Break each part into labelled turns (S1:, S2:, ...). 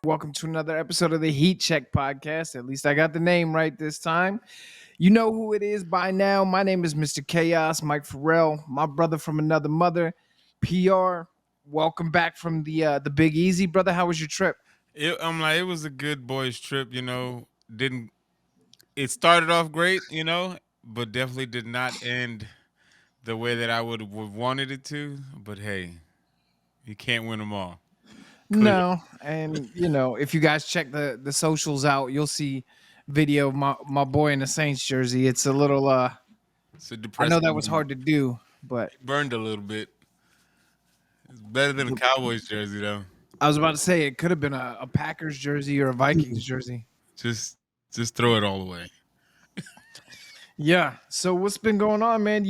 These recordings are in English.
S1: Welcome to another episode of the Heat Check podcast. At least I got the name right this time. You know who it is by now. My name is Mr. Chaos, Mike Farrell, my brother from another mother, PR. Welcome back from the Big Easy, brother. How was your trip?
S2: It was a good boys trip. Didn't it started off great, but definitely did not end the way that I would have wanted it to. But hey, you can't win them all. Clearly,
S1: No, and if you guys check the socials out, you'll see video of my boy in the Saints jersey. It's a little
S2: it's a
S1: I know
S2: depressing
S1: that was
S2: moment.
S1: hard to do, but
S2: It burned a little bit. It's better than a Cowboys jersey though.
S1: I was about to say it could have been a Packers jersey or a Vikings jersey.
S2: Just throw it all away.
S1: Yeah. So what's been going on, man?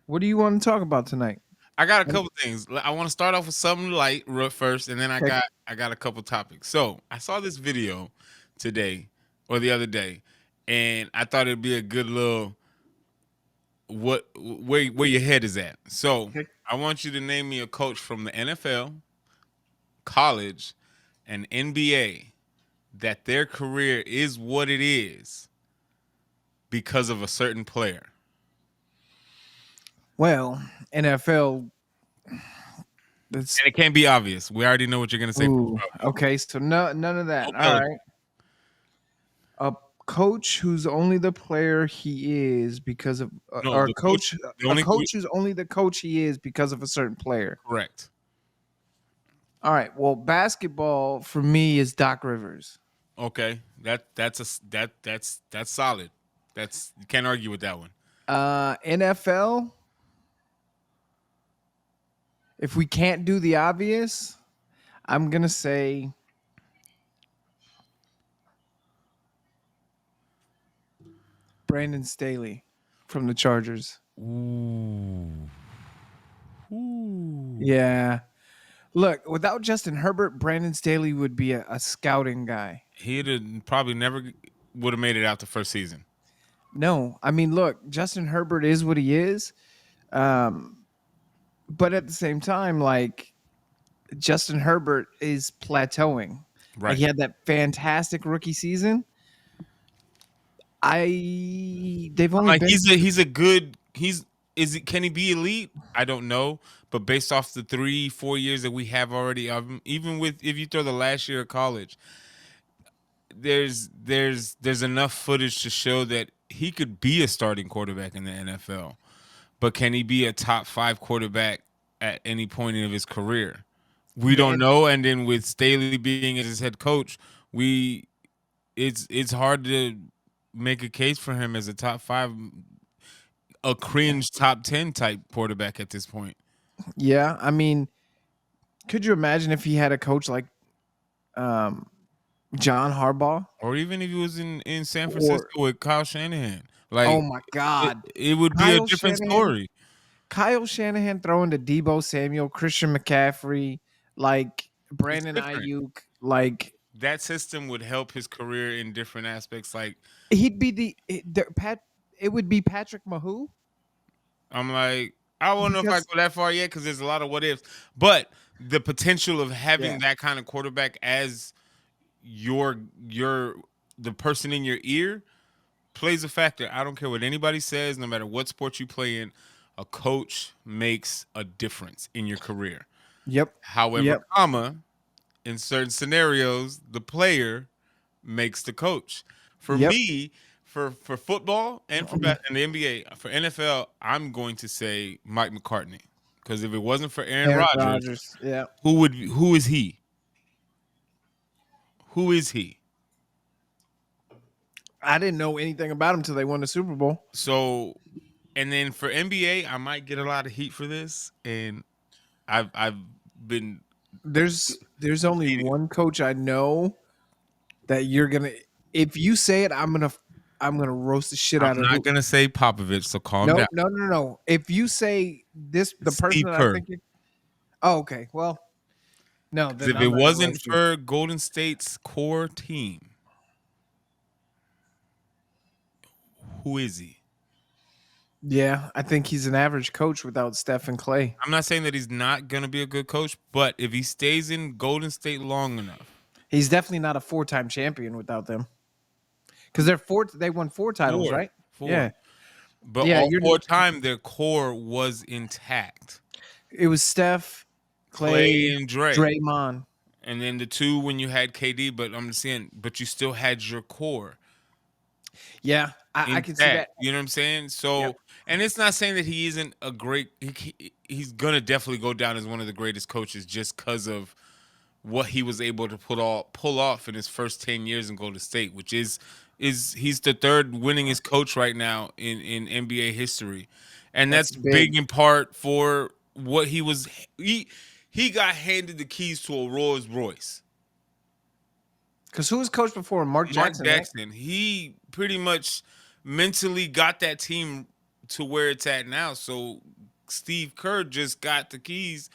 S1: What do you want to talk about tonight?
S2: I got a couple things. I want to start off with something light first, and then I
S1: Okay.
S2: got a couple topics. So I saw this video today or the other day, and I thought it'd be a good little where your head is at. So
S1: Okay.
S2: I want you to name me a coach from the NFL, college, and NBA that their career is what it is because of a certain player.
S1: Well, NFL. That's
S2: And it can't be obvious. We already know what you're gonna say.
S1: okay. So none of that. All
S2: Okay.
S1: right. A coach who's only the player he is because of,
S2: No,
S1: or a
S2: the coach.
S1: coach,
S2: The
S1: a
S2: only
S1: coach who's only the coach he is because of a certain player.
S2: correct.
S1: All right. Well, basketball for me is Doc Rivers.
S2: Okay, that's solid. That's you can't argue with that one.
S1: NFL. If we can't do the obvious, I'm gonna say Brandon Staley from the Chargers.
S2: Ooh. Ooh.
S1: Yeah. Look, without Justin Herbert, Brandon Staley would be a scouting guy.
S2: He'd have probably never would have made it out the first season.
S1: No, I mean, look, Justin Herbert is what he is. But at the same time, like, Justin Herbert is plateauing. Like,
S2: Right.
S1: he had that fantastic rookie season. They've
S2: I'm
S1: only
S2: like
S1: been,
S2: he's a good can he be elite? I don't know, but based off the 3-4 years that we have already, even with if you throw the last year of college, there's enough footage to show that he could be a starting quarterback in the NFL. But can he be a top 5 quarterback at any point of his career? We don't
S1: man,
S2: know. And then with Staley being as his head coach, it's hard to make a case for him as a top 5, a cringe top 10 type quarterback at this point.
S1: yeah. I mean, could you imagine if he had a coach like um, John Harbaugh?
S2: Or even if he was in San
S1: Or,
S2: Francisco with Kyle Shanahan,
S1: oh
S2: like
S1: my
S2: it,
S1: God,
S2: it would be a
S1: Kyle
S2: different
S1: Shanahan.
S2: story.
S1: Kyle Shanahan throwing to Debo Samuel, Christian McCaffrey, like
S2: It's
S1: Brandon
S2: different.
S1: Ayuk, like
S2: That system would help his career in different aspects. Like
S1: he'd be the Pat. It would be Patrick Mahomes
S2: I'm like, I don't know if I
S1: because
S2: go that far yet because there's a lot of what ifs. But the potential of
S1: yeah,
S2: having that kind of quarterback as your your the person in your ear plays a factor. I don't care what anybody says, no matter what sport you play in, a coach makes a difference in your career.
S1: yep,
S2: However,
S1: yep,
S2: in certain scenarios, the player makes the coach. For
S1: yep.
S2: me, for football and and the NBA, for NFL, I'm going to say Mike McCartney because if it wasn't for Aaron
S1: Aaron
S2: Rodgers,
S1: Rodgers, yeah.
S2: who is he? Who is he?
S1: I didn't know anything about him until they won the Super Bowl.
S2: So, and then for NBA, I might get a lot of heat for this, and I've been
S1: There's only
S2: hating.
S1: one coach I know that you're gonna. If you say it, I'm gonna roast the shit
S2: I'm
S1: out of
S2: not
S1: who.
S2: gonna say Popovich, so calm
S1: No,
S2: down.
S1: no, no, no. If you say this, the person
S2: Steve
S1: that I'm
S2: Kerr.
S1: thinking. Oh, okay. Well, no,
S2: 'Cause
S1: then
S2: if it
S1: I'm not gonna
S2: wasn't
S1: roast you.
S2: for Golden State's core team, who is he?
S1: Yeah, I think he's an average coach without Steph and Clay.
S2: I'm not saying that he's not gonna be a good coach, but if he stays in Golden State long enough,
S1: He's definitely not a four-time champion without them because they won four titles,
S2: four,
S1: right?
S2: four,
S1: Yeah,
S2: but
S1: yeah.
S2: all four time their core was intact.
S1: It was Steph,
S2: Clay
S1: Clay,
S2: and Dre,
S1: Draymond.
S2: and then the two when you had KD. But I'm just saying, but you still had your core
S1: Yeah, I can see
S2: intact.
S1: that.
S2: You know what I'm saying?
S1: Yep.
S2: So, and it's not saying that he isn't a great. He's gonna definitely go down as one of the greatest coaches just because of what he was able to pull off in his first 10 years in Golden State, which is he's the third winningest coach right now in NBA history. And
S1: That's
S2: that's big
S1: big.
S2: in part for what he got handed the keys to a Rolls Royce.
S1: Because who was coach before? Mark
S2: Mark
S1: Jackson, right?
S2: Jackson, he pretty much mentally got that team to where it's at now. So Steve Kerr just got the keys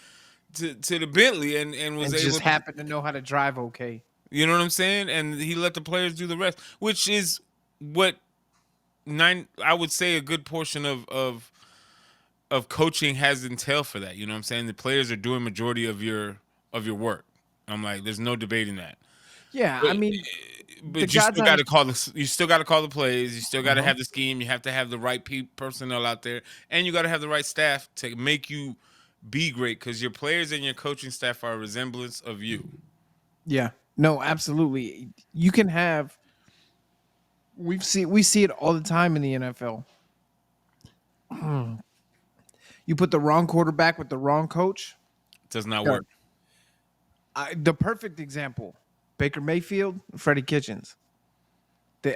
S2: to the Bentley and was
S1: And
S2: able
S1: just
S2: to,
S1: happened to know how to drive okay.
S2: you know what I'm saying? And he let the players do the rest, which is what nine I would say a good portion of coaching has entailed for that. You know what I'm saying? The players are doing majority of your work. I'm like, there's no debating that.
S1: Yeah,
S2: But
S1: I mean, the
S2: but you
S1: God's
S2: still got to
S1: honest.
S2: call you still got to call the plays. You still got to
S1: Uh-huh.
S2: have the scheme. You have to have the right personnel out there, and you got to have the right staff to make you be great. Because your players and your coaching staff are a resemblance of you.
S1: Yeah, no, absolutely. You can have. We see it all the time in the NFL. You put the wrong quarterback with the wrong coach.
S2: It does not work.
S1: Done. The perfect example: Baker Mayfield, Freddie Kitchens.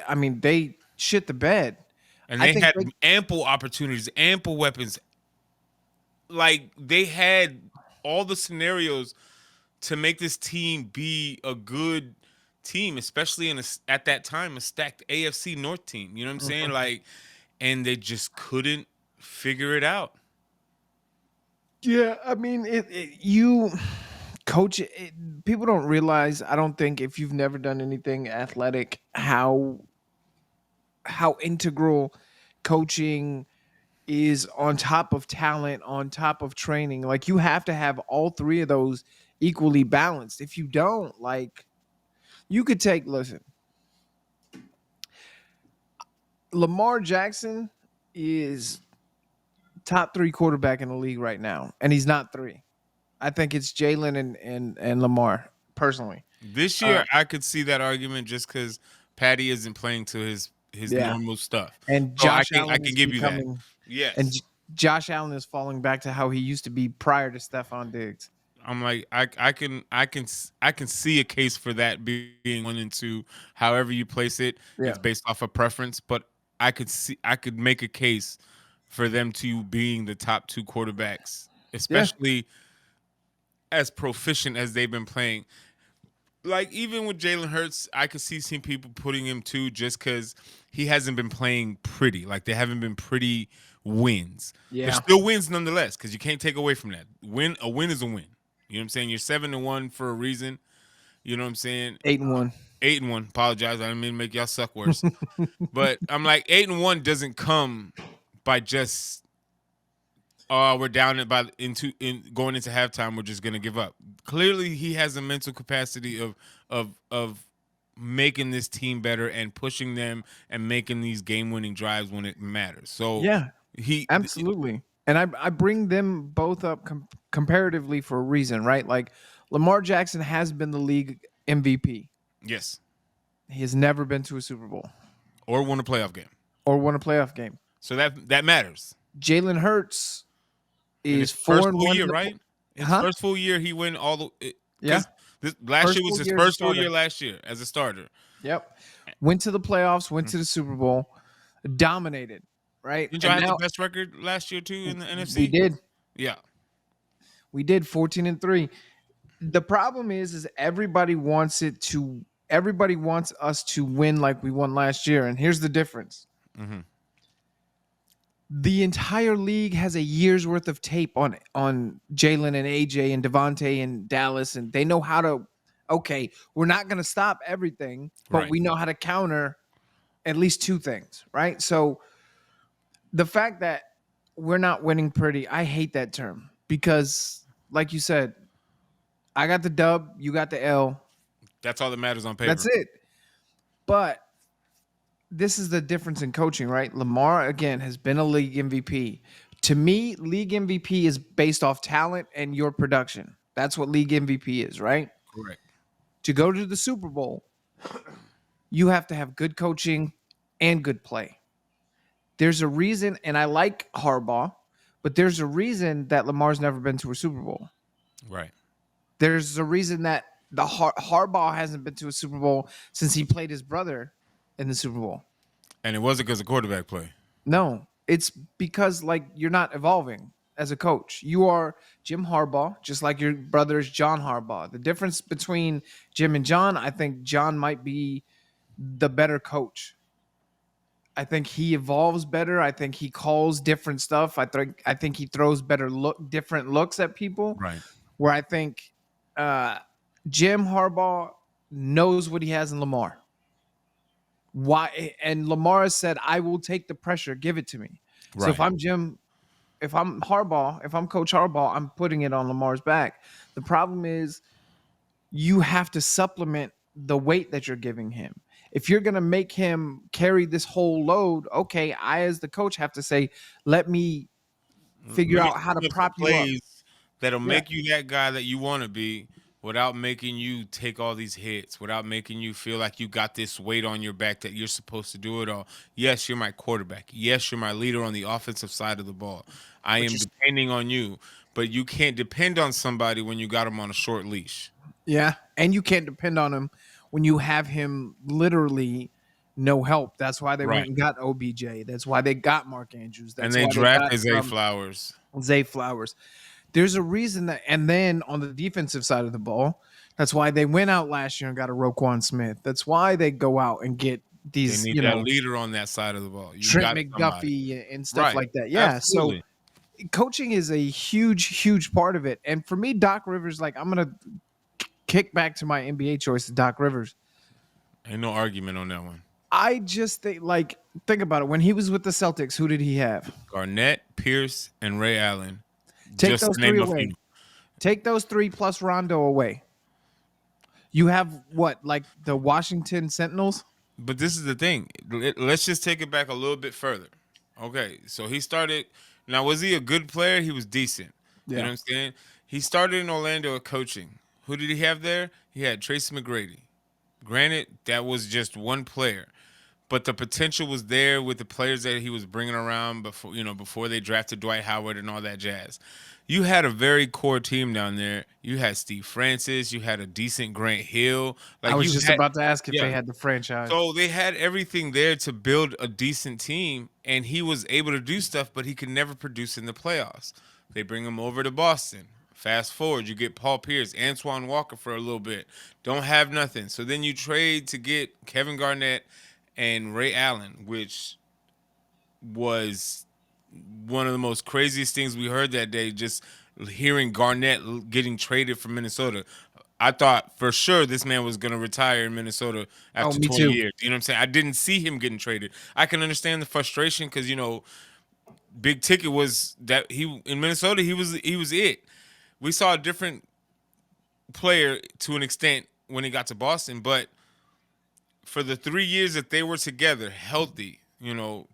S1: I mean, they shit the bed.
S2: And
S1: I
S2: they
S1: think
S2: had ample opportunities, ample weapons. Like they had all the scenarios to make this team be a good team, especially at that time a stacked AFC North team. You know what I'm saying?
S1: Mhm.
S2: Like, and they just couldn't figure it out.
S1: Yeah, I mean, you coach people don't realize. I don't think if you've never done anything athletic, how integral coaching is on top of talent, on top of training. Like you have to have all three of those equally balanced. If you don't, like you could take listen, Lamar Jackson is top three quarterback in the league right now, and he's not three. I think it's Jalen and Lamar personally.
S2: This
S1: Uh,
S2: year, I could see that argument just because Patty isn't playing to his
S1: yeah,
S2: normal stuff.
S1: and
S2: So I
S1: Josh
S2: can I
S1: Allen
S2: can
S1: is
S2: give you that.
S1: becoming and
S2: Yes.
S1: Josh Allen is falling back to how he used to be prior to Stephon Diggs.
S2: I'm like I can see a case for that being one and two. However you place it,
S1: Yeah,
S2: it's based off of preference. But I could make a case for them to being the top two quarterbacks,
S1: yeah,
S2: especially as proficient as they've been playing. Like even with Jalen Hurts, I could see some people putting him two just because he hasn't been playing pretty. Like they haven't been pretty wins. They're
S1: yeah.
S2: still wins nonetheless because you can't take away from that. A win is a win. You know what I'm saying? You're 7-1 for a reason. You know what I'm saying?
S1: 8-1.
S2: 8-1. Apologize, I didn't mean to make y'all suck worse. But I'm like 8-1 doesn't come by just we're down it by in going into halftime. We're just gonna give up. Clearly, he has a mental capacity of making this team better and pushing them and making these game winning drives when it matters. So
S1: Yeah,
S2: he
S1: absolutely. And I bring them both up comparatively for a reason, right? Like Lamar Jackson has been the league MVP.
S2: yes,
S1: He has never been to a Super Bowl
S2: or won a playoff game.
S1: or won a playoff game.
S2: So that matters.
S1: Jalen Hurts
S2: In
S1: is
S2: his
S1: four
S2: first
S1: and
S2: full
S1: one in
S2: year,
S1: the
S2: right? His
S1: huh?
S2: first full year, he went all the
S1: Yeah,
S2: because this last
S1: first
S2: year was
S1: full
S2: his
S1: year as a
S2: first full year
S1: starter.
S2: last year as a starter.
S1: Yep, went to the playoffs, went to the Super Bowl, dominated, right?
S2: Didn't y'all
S1: And
S2: have the
S1: now
S2: best record last year too in the
S1: we
S2: NFC?
S1: did,
S2: Yeah,
S1: we did 14-3. The problem is everybody wants us to win like we won last year, and here's the difference.
S2: hmm
S1: The entire league has a year's worth of tape on Jalen and AJ and Devontae and Dallas, and they know how to. Okay, we're not going to stop everything, but
S2: right.
S1: we know how to counter at least two things, right? So The fact that we're not winning pretty, I hate that term because, like you said, I got the dub, you got the L.
S2: That's all that matters on
S1: That's
S2: paper.
S1: it. But this is the difference in coaching, right? Lamar again has been a league MVP. To me, league MVP is based off talent and your production. That's what league MVP is, right?
S2: Correct.
S1: To go to the Super Bowl, you have to have good coaching and good play. There's a reason, and I like Harbaugh, but there's a reason that Lamar's never been to a Super Bowl.
S2: Right.
S1: There's a reason that the Harbaugh hasn't been to a Super Bowl since he played his brother in the Super Bowl.
S2: And it wasn't because of quarterback play.
S1: No, it's because like you're not evolving as a coach. You are Jim Harbaugh, just like your brother's John Harbaugh. The difference between Jim and John, I think John might be the better coach. I think he evolves better. I think he calls different stuff. I think he throws better different looks at people.
S2: Right.
S1: Where I think uh, Jim Harbaugh knows what he has in Lamar. Why? And Lamar said, "I will take the pressure. Give it to me." So
S2: Right.
S1: if I'm Harbaugh, if I'm Coach Harbaugh, I'm putting it on Lamar's back. The problem is you have to supplement the weight that you're giving him. If you're going to make him carry this whole load, okay, I as the coach have to say, let me figure
S2: Let me
S1: out how to
S2: scheme up some
S1: prop you up.
S2: plays that'll
S1: Yeah.
S2: make you that guy that you want to be without making you take all these hits, without making you feel like you got this weight on your back that you're supposed to do it all. Yes, you're my quarterback. Yes, you're my leader on the offensive side of the ball. I
S1: But
S2: am
S1: you
S2: depending on you, but you can't depend on somebody when you got them on a short leash.
S1: Yeah, and you can't depend on him when you have him literally no help. That's why they
S2: Right.
S1: went and got OBJ. That's why they got Mark Andrews.
S2: And
S1: That's
S2: they
S1: why they got
S2: drafted Zay Flowers.
S1: Zay Flowers. There's a reason that, and then on the defensive side of the ball, that's why they went out last year and got a Roquan Smith. That's why they go out and get
S2: They
S1: these,
S2: need that leader on that side of the ball. You
S1: Trent
S2: got somebody.
S1: McDuffie and stuff
S2: Right.
S1: like that. Yeah. So
S2: Absolutely.
S1: coaching is a huge, huge part of it. And for me, Doc Rivers, like I'm gonna kick back to my NBA choice, Doc Rivers.
S2: Ain't no argument on that one.
S1: I just think about it. When he was with the Celtics, who did he have?
S2: Garnett, Pierce, and Ray Allen,
S1: Take
S2: just
S1: those
S2: to
S1: three
S2: name a few.
S1: away. Take those three plus Rondo away. You have what, like the Washington Sentinels?
S2: But this is the thing. Let's just take it back a little bit further. Okay, so he started. Now, was he a good player? He was decent. You know
S1: Yeah.
S2: what I'm saying? He started in Orlando at coaching. Who did he have there? He had Tracy McGrady. Granted, that was just one player, but the potential was there with the players that he was bringing around before they drafted Dwight Howard and all that jazz. You had a very core team down there. You had Steve Francis. You had a decent Grant Hill.
S1: I
S2: Like
S1: was
S2: you
S1: just
S2: had,
S1: about to ask if
S2: yeah.
S1: they had the franchise.
S2: So they had everything there to build a decent team, and he was able to do stuff, but he could never produce in the playoffs. They bring him over to Boston. Fast forward, you get Paul Pierce, Antoine Walker for a little bit. Don't have nothing. So then you trade to get Kevin Garnett and Ray Allen, which was one of the most craziest things we heard that day. Just hearing Garnett getting traded from Minnesota. I thought for sure this man was going to retire in Minnesota
S1: Oh,
S2: after
S1: me
S2: 20
S1: too.
S2: years. You know what I'm saying? I didn't see him getting traded. I can understand the frustration because Big Ticket was that he in Minnesota he was it. We saw a different player to an extent when he got to Boston, but for the 3 years that they were together, healthy,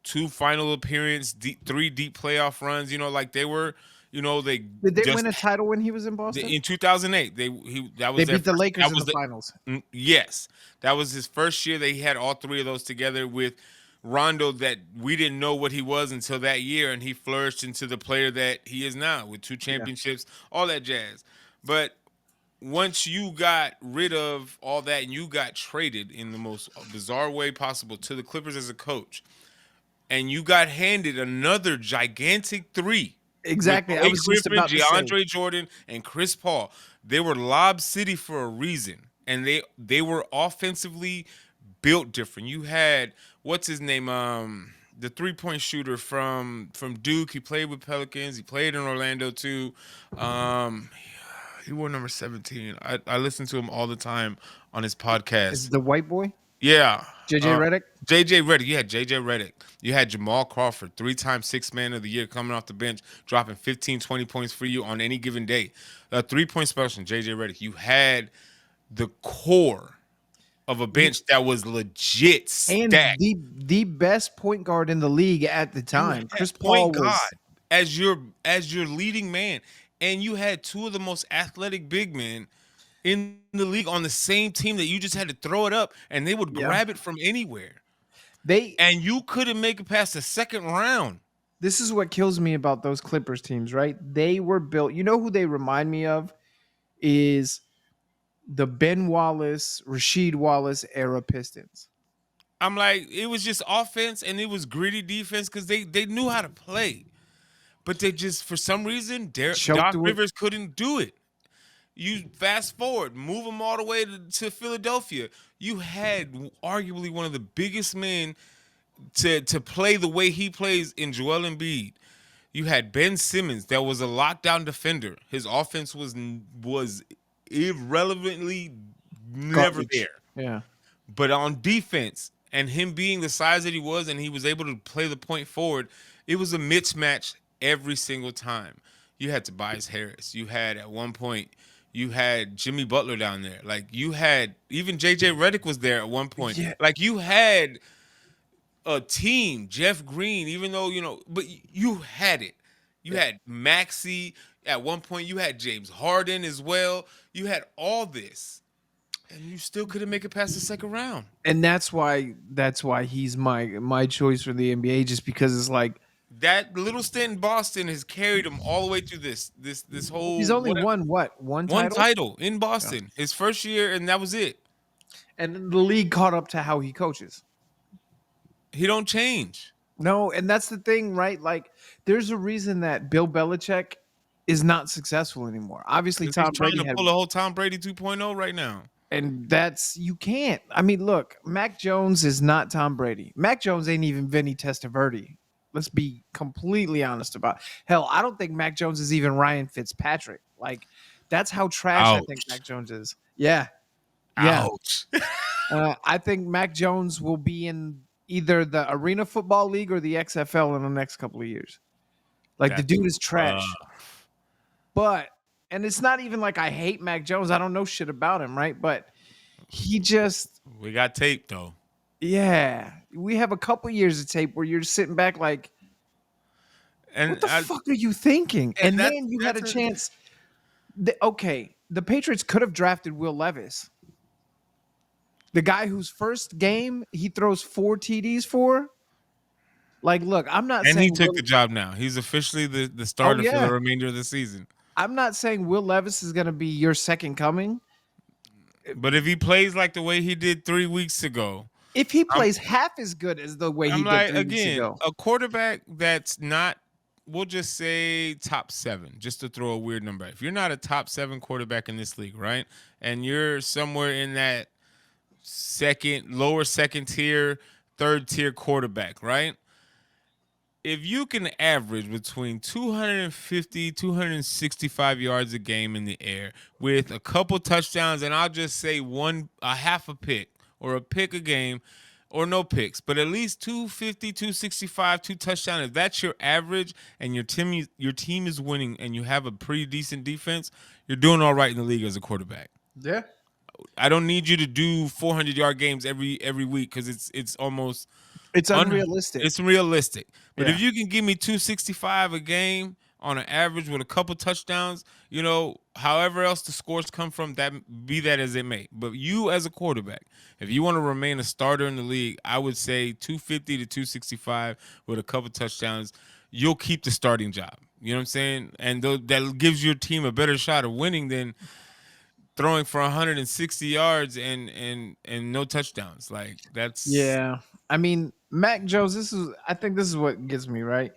S2: two final appearance, three deep playoff runs, like they were, they
S1: Did they
S2: just
S1: win a title when he was in Boston?
S2: in 2008. That
S1: They
S2: was their
S1: beat the
S2: first.
S1: Lakers
S2: That
S1: in
S2: was
S1: the finals.
S2: yes, that was his first year. They had all three of those together with Rondo. That we didn't know what he was until that year, and he flourished into the player that he is now with two
S1: Yeah.
S2: championships, all that jazz. But once you got rid of all that and you got traded in the most bizarre way possible to the Clippers as a coach, and you got handed another gigantic three with
S1: Exactly. I
S2: Blake
S1: was just
S2: Griffin,
S1: about to say.
S2: DeAndre Jordan, and Chris Paul. They were Lob City for a reason, and they were offensively built different. You had what's his name, the 3-point shooter from Duke. He played with Pelicans. He played in Orlando too. He wore number 17. I listen to him all the time on his
S1: Is
S2: podcast.
S1: it the white boy?
S2: Yeah.
S1: JJ Redick.
S2: JJ Redick. You had JJ Redick. You had Jamal Crawford, 3-time six man of the year, coming off the bench, dropping 15, 20 points for you on any given day. A 3-point specialist, JJ Redick. You had the core of a
S1: You
S2: bench that was legit
S1: and
S2: stacked.
S1: the best point guard in the league at the
S2: You
S1: time.
S2: had
S1: Chris
S2: point
S1: Paul
S2: guard
S1: was
S2: as your leading man, and you had two of the most athletic big men in the league on the same team that you just had to throw it up, and they would
S1: yeah.
S2: grab it from anywhere,
S1: They
S2: and you couldn't make it past the second round.
S1: This is what kills me about those Clippers teams, right? They were built. You know who they remind me of is the Ben Wallace, Rasheed Wallace era Pistons.
S2: I'm like, it was just offense and it was gritty defense because they knew how to play, but they just for some reason
S1: Choked
S2: Doc
S1: with
S2: Rivers couldn't do it. You fast forward, move them all the way to Philadelphia. You had arguably one of the biggest men to play the way he plays in Joel Embiid. You had Ben Simmons that was a lockdown defender. His offense was irrelevantly never
S1: garbage.
S2: there.
S1: Yeah.
S2: But on defense, and him being the size that he was, and he was able to play the point forward, it was a mismatch every single time. You had Tobias Harris. You had at one point, you had Jimmy Butler down there. Like you had even JJ Redick was there at one point.
S1: Yeah.
S2: Like you had a team, Jeff Green, even though, but you had it. You
S1: Yeah.
S2: had Maxey. At one point, you had James Harden as well. You had all this, and you still couldn't make it past the second round.
S1: And that's why he's my choice for the NBA, just because it's like
S2: That little stint in Boston has carried him all the way through this
S1: he's
S2: whole
S1: only
S2: whatever,
S1: won one
S2: one
S1: title?
S2: title in
S1: Yeah.
S2: Boston, his first year, and that was it.
S1: And the league caught up to how he coaches.
S2: He don't change
S1: No, and that's the thing, right? Like, there's a reason that Bill Belichick is not successful anymore. Obviously,
S2: because he's
S1: Tom
S2: trying
S1: Brady
S2: to
S1: had,
S2: pull a whole Tom Brady 2.0 right now.
S1: and that's you can't. I mean, look, Mac Jones is not Tom Brady. Mac Jones ain't even Vinny Testaverde. Let's be completely honest about. Hell, I don't think Mac Jones is even Ryan Fitzpatrick. Like, that's how trash I think
S2: Ouch!
S1: Mac Jones is. Yeah, yeah.
S2: Ouch!
S1: I think Mac Jones will be in either the Arena Football League or the XFL in the next couple of years. Like the
S2: That's
S1: dude is
S2: rough.
S1: trash. But and it's not even like I hate Mac Jones. I don't know shit about him, right? But he just
S2: We got tape though,
S1: yeah. We have a couple years of tape where you're sitting back like, what
S2: and
S1: the fuck are you thinking?
S2: and
S1: And
S2: that's
S1: then you had
S2: that's
S1: a
S2: a,
S1: chance. Okay, the Patriots could have drafted Will Levis. The guy whose first game he throws 4 TDs for. Like, look, I'm not
S2: and he
S1: saying
S2: took the job now. He's officially the
S1: oh
S2: starter for the
S1: yeah.
S2: remainder of the season.
S1: I'm not saying Will Levis is gonna be your second coming.
S2: But if he plays like the way he did 3 weeks ago,
S1: If he
S2: I'm
S1: plays half as good as the way he
S2: I'm
S1: did
S2: like
S1: 3 weeks
S2: again
S1: ago,
S2: a quarterback that's not. We'll just say top 7, just to throw a weird number. If you're not a top 7 quarterback in this league, right, and you're somewhere in that lower second tier, third tier quarterback, right? If you can average between 250, 265 yards a game in the air with a couple touchdowns, and I'll just say a half a pick or a pick a game or no picks, but at least 250, 265, 2 touchdowns. If that's your average and your team is winning and you have a pretty decent defense, you're doing all right in the league as a quarterback.
S1: yeah,
S2: I don't need you to do 400-yard games every week because it's almost
S1: it's
S2: Un-
S1: unrealistic.
S2: it's realistic. But
S1: Yeah,
S2: if you can give me 265 a game on an average with a couple touchdowns, however else the scores come from, that be that as it may. But you as a quarterback, if you want to remain a starter in the league, I would say 250 to 265 with a couple touchdowns, you'll keep the starting job. You know what I'm saying? And that gives your team a better shot of winning than throwing for 160 yards and no touchdowns. Like that's
S1: yeah. I mean, Mac Jones. I think this is what gets me right.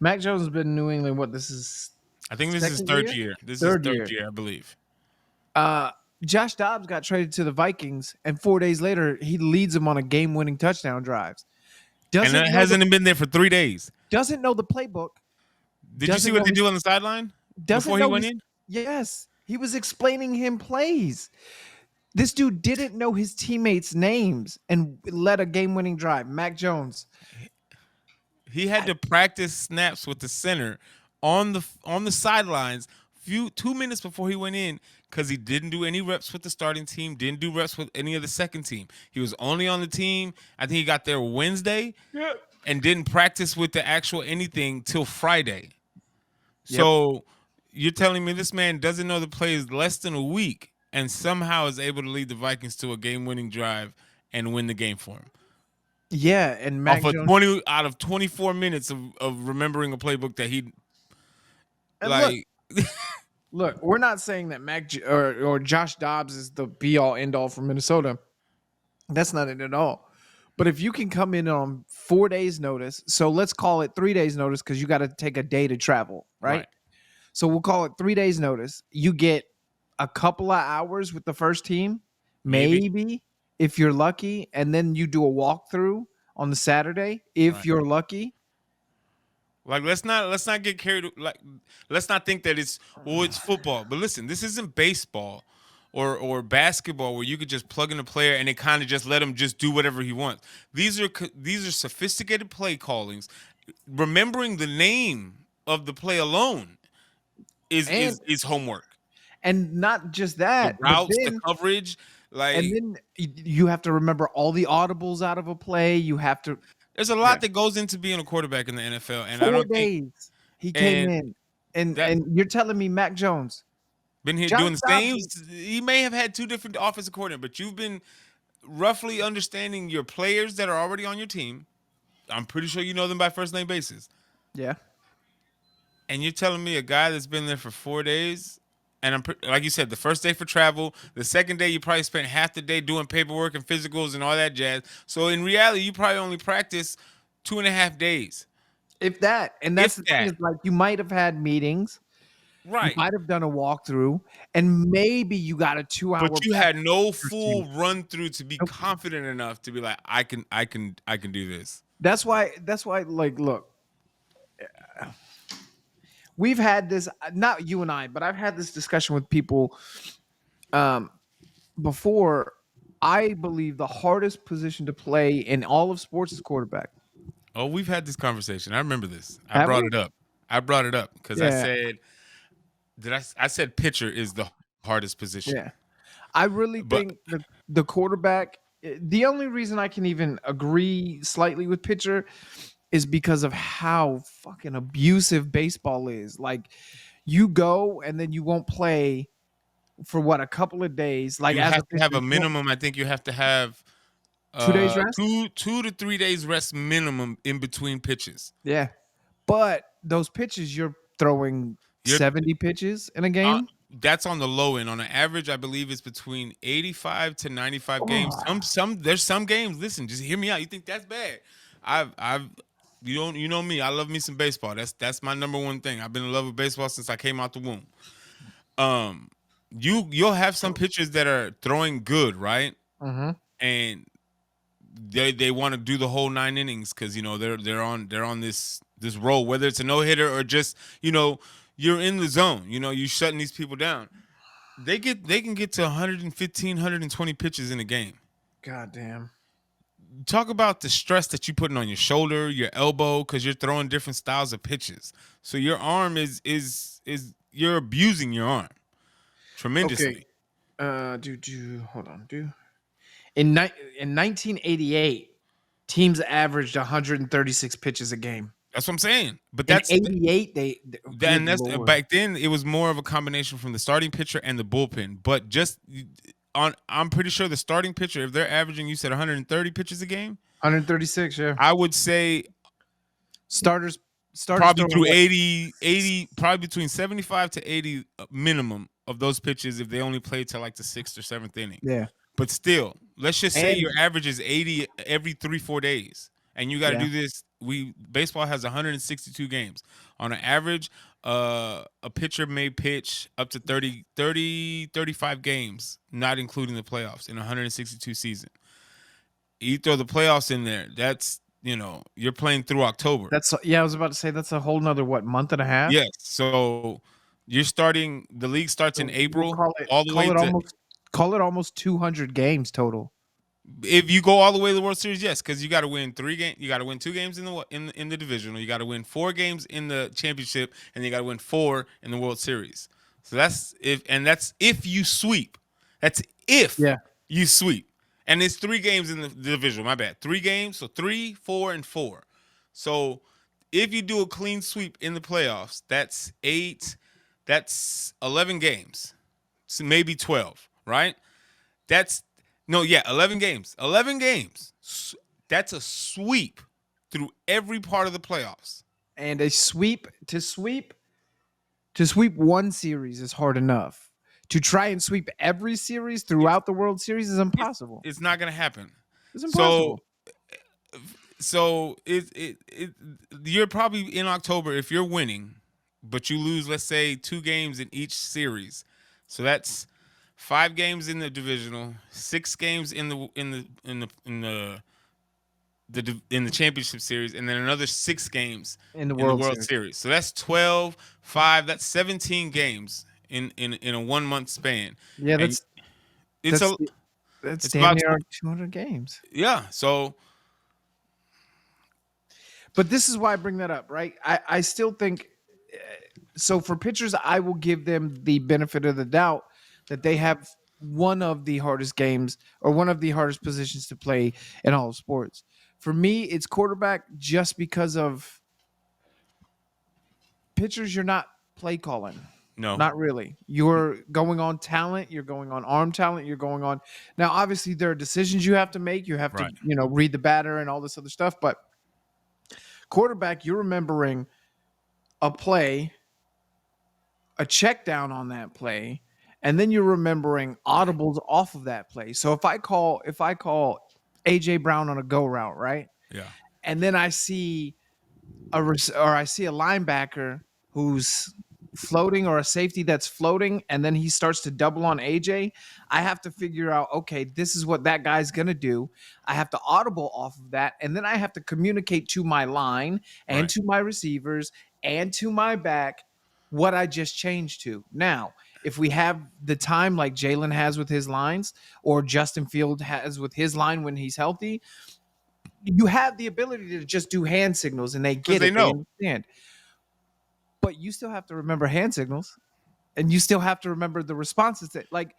S1: Mac Jones has been in New England. What this is
S2: I think this is
S1: second
S2: third
S1: year,
S2: year. This is
S1: third
S2: third
S1: year.
S2: year, I believe.
S1: Uh, Josh Dobbs got traded to the Vikings, and 4 days later, he leads them on a game-winning touchdown drives.
S2: And it
S1: Doesn't know the
S2: hasn't even been there for 3 days.
S1: doesn't know the playbook.
S2: Did you see
S1: Doesn't
S2: what
S1: know
S2: they
S1: his
S2: do on the sideline
S1: doesn't
S2: before he
S1: know
S2: went
S1: his
S2: in?
S1: yes. He was explaining him plays. This dude didn't know his teammates' names and led a game-winning drive. Mac Jones.
S2: He had to practice snaps with the center on the sidelines 2 minutes before he went in because he didn't do any reps with the starting team, didn't do reps with any of the second team. He was only on the team. I think he got there Wednesday
S1: Yep.
S2: and didn't practice with the actual anything till Friday.
S1: Yep.
S2: So you're telling me this man doesn't know the plays less than a week and somehow is able to lead the Vikings to a game-winning drive and win the game for him
S1: Yeah, and
S2: off
S1: Mac
S2: of
S1: Jones.
S2: 20 out of 24 minutes of remembering a playbook that he
S1: And look,
S2: like.
S1: we're not saying that or Josh Dobbs is the be all end all for Minnesota. That's not it at all. But if you can come in on 4 days notice, so let's call it 3 days notice because you got to take a day to travel, right?
S2: Right.
S1: So we'll call it 3 days notice. You get a couple of hours with the first team,
S2: Maybe.
S1: maybe if you're lucky, and then you do a walkthrough on the Saturday if
S2: Right.
S1: you're lucky.
S2: Like let's not get carried like let's not think that it's football. But listen, this isn't baseball or basketball where you could just plug in a player and they kind of just let him just do whatever he wants. These are sophisticated play callings. Remembering the name of the play alone is
S1: And
S2: is is homework.
S1: not just
S2: The
S1: that, but
S2: routes, the
S1: then
S2: coverage, like
S1: you have to remember all the audibles out of a play. You have to
S2: there's a
S1: yeah.
S2: lot that goes into being a quarterback in the NFL, and I
S1: four
S2: don't think
S1: days he came
S2: and
S1: in, and
S2: that
S1: you're telling me Mac Jones,
S2: been here
S1: Josh
S2: doing the
S1: Dobbs,
S2: same. He may have had two different offensive coordinators, but you've been roughly understanding your players that are already on your team. I'm pretty sure you know them by first name basis.
S1: yeah.
S2: And you're telling me a guy that's been there for 4 days, and like you said, the first day for travel, the second day you probably spent half the day doing paperwork and physicals and all that jazz. So in reality, you probably only practice 2.5 days,
S1: If that, and that's
S2: if
S1: the thing
S2: that.
S1: is like you might have had meetings, you
S2: Right.
S1: might have done a walkthrough, and maybe you got a
S2: But
S1: 2 hour
S2: you
S1: practice
S2: had no
S1: with the first team.
S2: full run through to be
S1: Nope.
S2: confident enough to be like, I can do this.
S1: That's why. That's why. Like, look, we've had this. Not you and I, but I've had this discussion with people um, before. I believe the hardest position to play in all of sports is quarterback.
S2: Oh, we've had this conversation. I remember this. I
S1: Have
S2: brought
S1: we?
S2: it up. I brought it up because I
S1: Yeah,
S2: said I said pitcher is the hardest position.
S1: yeah. I really
S2: But
S1: think the quarterback. The only reason I can even agree slightly with pitcher is because of how fucking abusive baseball is. Like, you go and then you won't play for what, a couple of days. Like,
S2: you
S1: as a
S2: have to have
S1: pitcher,
S2: a
S1: you won't,
S2: minimum. I think you have to have
S1: 2 days rest.
S2: 2 to 3 days rest minimum in between pitches.
S1: Yeah, but those pitches you're throwing
S2: You're
S1: 70 pitches in a
S2: uh,
S1: game.
S2: that's on the low end. On an average, I believe it's between 85 to 95 games.
S1: Oh,
S2: There's some games. Listen, just hear me out. You think that's bad? I've you know me. I love me some baseball. That's my number one thing. I've been in love with baseball since I came out the womb. Um, you'll have some pitchers that are throwing good, right?
S1: mm-hmm.
S2: And they want to do the whole 9 innings because they're on this roll, whether it's a no hitter or just you're in the zone. You shutting these people down. They can get to 115, 120 pitches in a game.
S1: God damn.
S2: Talk about the stress that you're putting on your shoulder, your elbow, because you're throwing different styles of pitches. So your arm is you're abusing your arm
S1: Okay.
S2: tremendously.
S1: Hold on. In 1988, teams averaged 136 pitches a game.
S2: That's what I'm saying. But
S1: In
S2: that's
S1: 88, good
S2: that's
S1: lord.
S2: back then. It was more of a combination from the starting pitcher and the bullpen. But just I'm pretty sure the starting pitcher, if they're averaging, you said 130 pitches a game,
S1: 136, yeah.
S2: I would say
S1: Starters
S2: probably
S1: throwing
S2: through
S1: what?
S2: 80, probably between 75 to 80 minimum of those pitches if they only play to like the sixth or seventh inning.
S1: Yeah.
S2: But still, let's just say
S1: And
S2: your average is 80 every 3-4 days, and you got to
S1: yeah.
S2: do this. Baseball has 162 games. On an average, a pitcher may pitch up to 35 games, not including the playoffs, in a 162 season. You throw the playoffs in there, that's you're playing through October.
S1: I was about to say that's a whole nother month and a half.
S2: Yes, so you're starting. The league starts in
S1: So we'll
S2: April all the way
S1: call it
S2: to
S1: almost Call it almost 200 games total.
S2: If you go all the way to the World Series, yes, because you got to win 3 games. You got to win 2 games in the divisional. You got to win 4 games in the championship, and you got to win 4 in the World Series. So that's if you sweep. That's if
S1: Yeah.
S2: you sweep, and it's 3 games in the divisional. My bad, 3 games. So 3, 4, and 4. So if you do a clean sweep in the playoffs, that's 8. That's 11 games. So maybe 12, right? That's no, yeah, 11 games. 11 games. That's a sweep through every part of the playoffs.
S1: And a sweep one series is hard enough. To try and sweep every series
S2: It's
S1: throughout the World Series is
S2: it's,
S1: impossible.
S2: it's not going to happen.
S1: It's
S2: So
S1: impossible.
S2: so you're probably in October if you're winning, but you lose, let's say, 2 games in each series. So that's 5 games in the divisional, 6 games in the championship series, and then another 6 games
S1: In the
S2: in the
S1: World
S2: World
S1: Series.
S2: Series. So that's 12, 5, that's 17 games in a 1 month span.
S1: Yeah,
S2: And it's
S1: that's
S2: a
S1: that's
S2: it's
S1: damn
S2: about
S1: near 200 games.
S2: yeah. So
S1: But this is why I bring that up, right? I still think so. For pitchers, I will give them the benefit of the doubt that they have one of the hardest games or one of the hardest positions to play in all of sports. For me, it's quarterback just because of pitchers. You're not play calling.
S2: no,
S1: Not really. You're going on talent. You're going on arm talent. You're going on. Now, obviously, there are decisions you have to make. You have to,
S2: right.
S1: read the batter and all this other stuff. But quarterback, you're remembering a play, a check down on that play, and then you're remembering audibles off of that play. So if I call AJ Brown on a go route, right?
S2: Yeah.
S1: And then I see I see a linebacker who's floating or a safety that's floating and then he starts to double on AJ, I have to figure out, okay, this is what that guy's going to do. I have to audible off of that and then I have to communicate to my line and
S2: Right.
S1: to my receivers and to my back what I just changed to. Now, if we have the time like Jalen has with his lines or Justin Field has with his line when he's healthy, you have the ability to just do hand signals and they
S2: Because
S1: get
S2: they
S1: it, they
S2: know.
S1: understand. But you still have to remember hand signals and you still have to remember the responses that like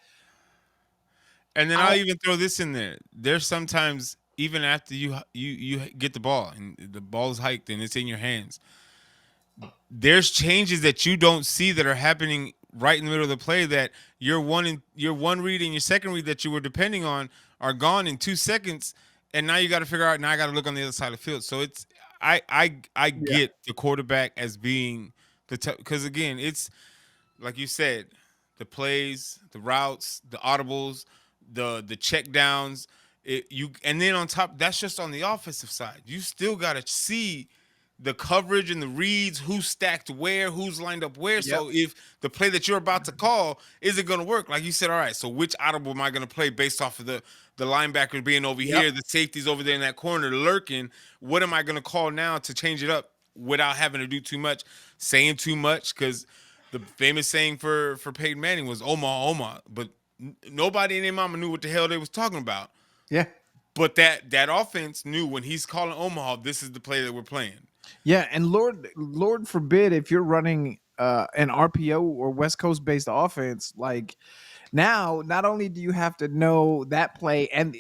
S2: And then
S1: I
S2: I'll even throw this in there. There's sometimes even after you get the ball and the ball is hiked and it's in your hands, there's changes that you don't see that are happening right in the middle of the play that your one read and your second read that you were depending on are gone in 2 seconds, and now you got to figure out. Now I got to look on the other side of the field. So it's I
S1: yeah.
S2: get the quarterback as being because again it's like you said, the plays, the routes, the audibles, the check downs. And then on top, that's just on the offensive side. You still got to see the coverage and the reads, who's stacked where, who's lined up where.
S1: Yep.
S2: So if the play that you're about to call isn't going to work, like you said, all right, so which audible am I going to play based off of the linebackers being over
S1: Yep.
S2: here, the safeties over there in that corner lurking? What am I going to call now to change it up without having to do too much, saying too much? Because the famous saying for Peyton Manning was Omaha, Omaha, but nobody in their mama knew what the hell they was talking about.
S1: Yeah.
S2: But that offense knew when he's calling Omaha, this is the play that we're playing.
S1: Yeah, and Lord forbid if you're running an RPO or West Coast based offense, like now not only do you have to know that play and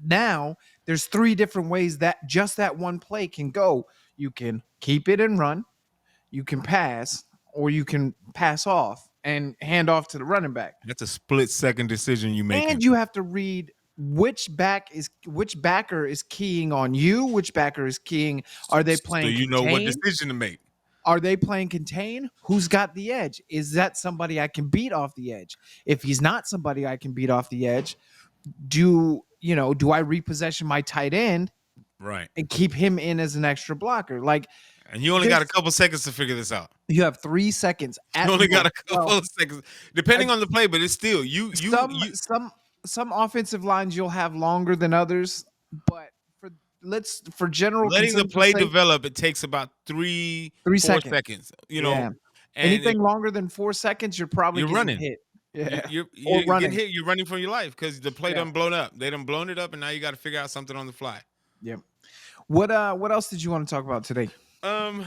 S1: now there's three different ways that just that one play can go. You can keep it and run, you can pass, or you can pass off and hand off to the running back.
S2: That's a split second decision you making.
S1: And you have to read which backer is keying on you, which backer is keying. Are they
S2: So
S1: playing
S2: you know what
S1: contain?
S2: decision to make.
S1: Are they playing contain? Who's got the edge? Is that somebody I can beat off the edge? If he's not somebody I can beat off the edge, do I repossession my tight end
S2: Right.
S1: and keep him in as an extra blocker? Like
S2: And you only got a
S1: this,
S2: couple seconds to figure this out.
S1: you have 3 seconds
S2: You
S1: at
S2: only got
S1: most.
S2: a couple of seconds, depending on the play, but it's still
S1: Some
S2: you
S1: some some offensive lines you'll have longer than others, but for for general
S2: letting the
S1: consensus
S2: play
S1: sake,
S2: develop. It takes about three,
S1: three
S2: four
S1: seconds.
S2: seconds.
S1: Yeah.
S2: And
S1: Anything longer than 4 seconds, you're probably
S2: you're
S1: getting
S2: running.
S1: hit. Yeah. Or
S2: You're getting
S1: running.
S2: hit. You're running for your life because the play
S1: Yeah.
S2: done blown up. They done blown it up, and now you got to figure out something on the fly.
S1: Yep. What else did you want to talk about today?
S2: Um,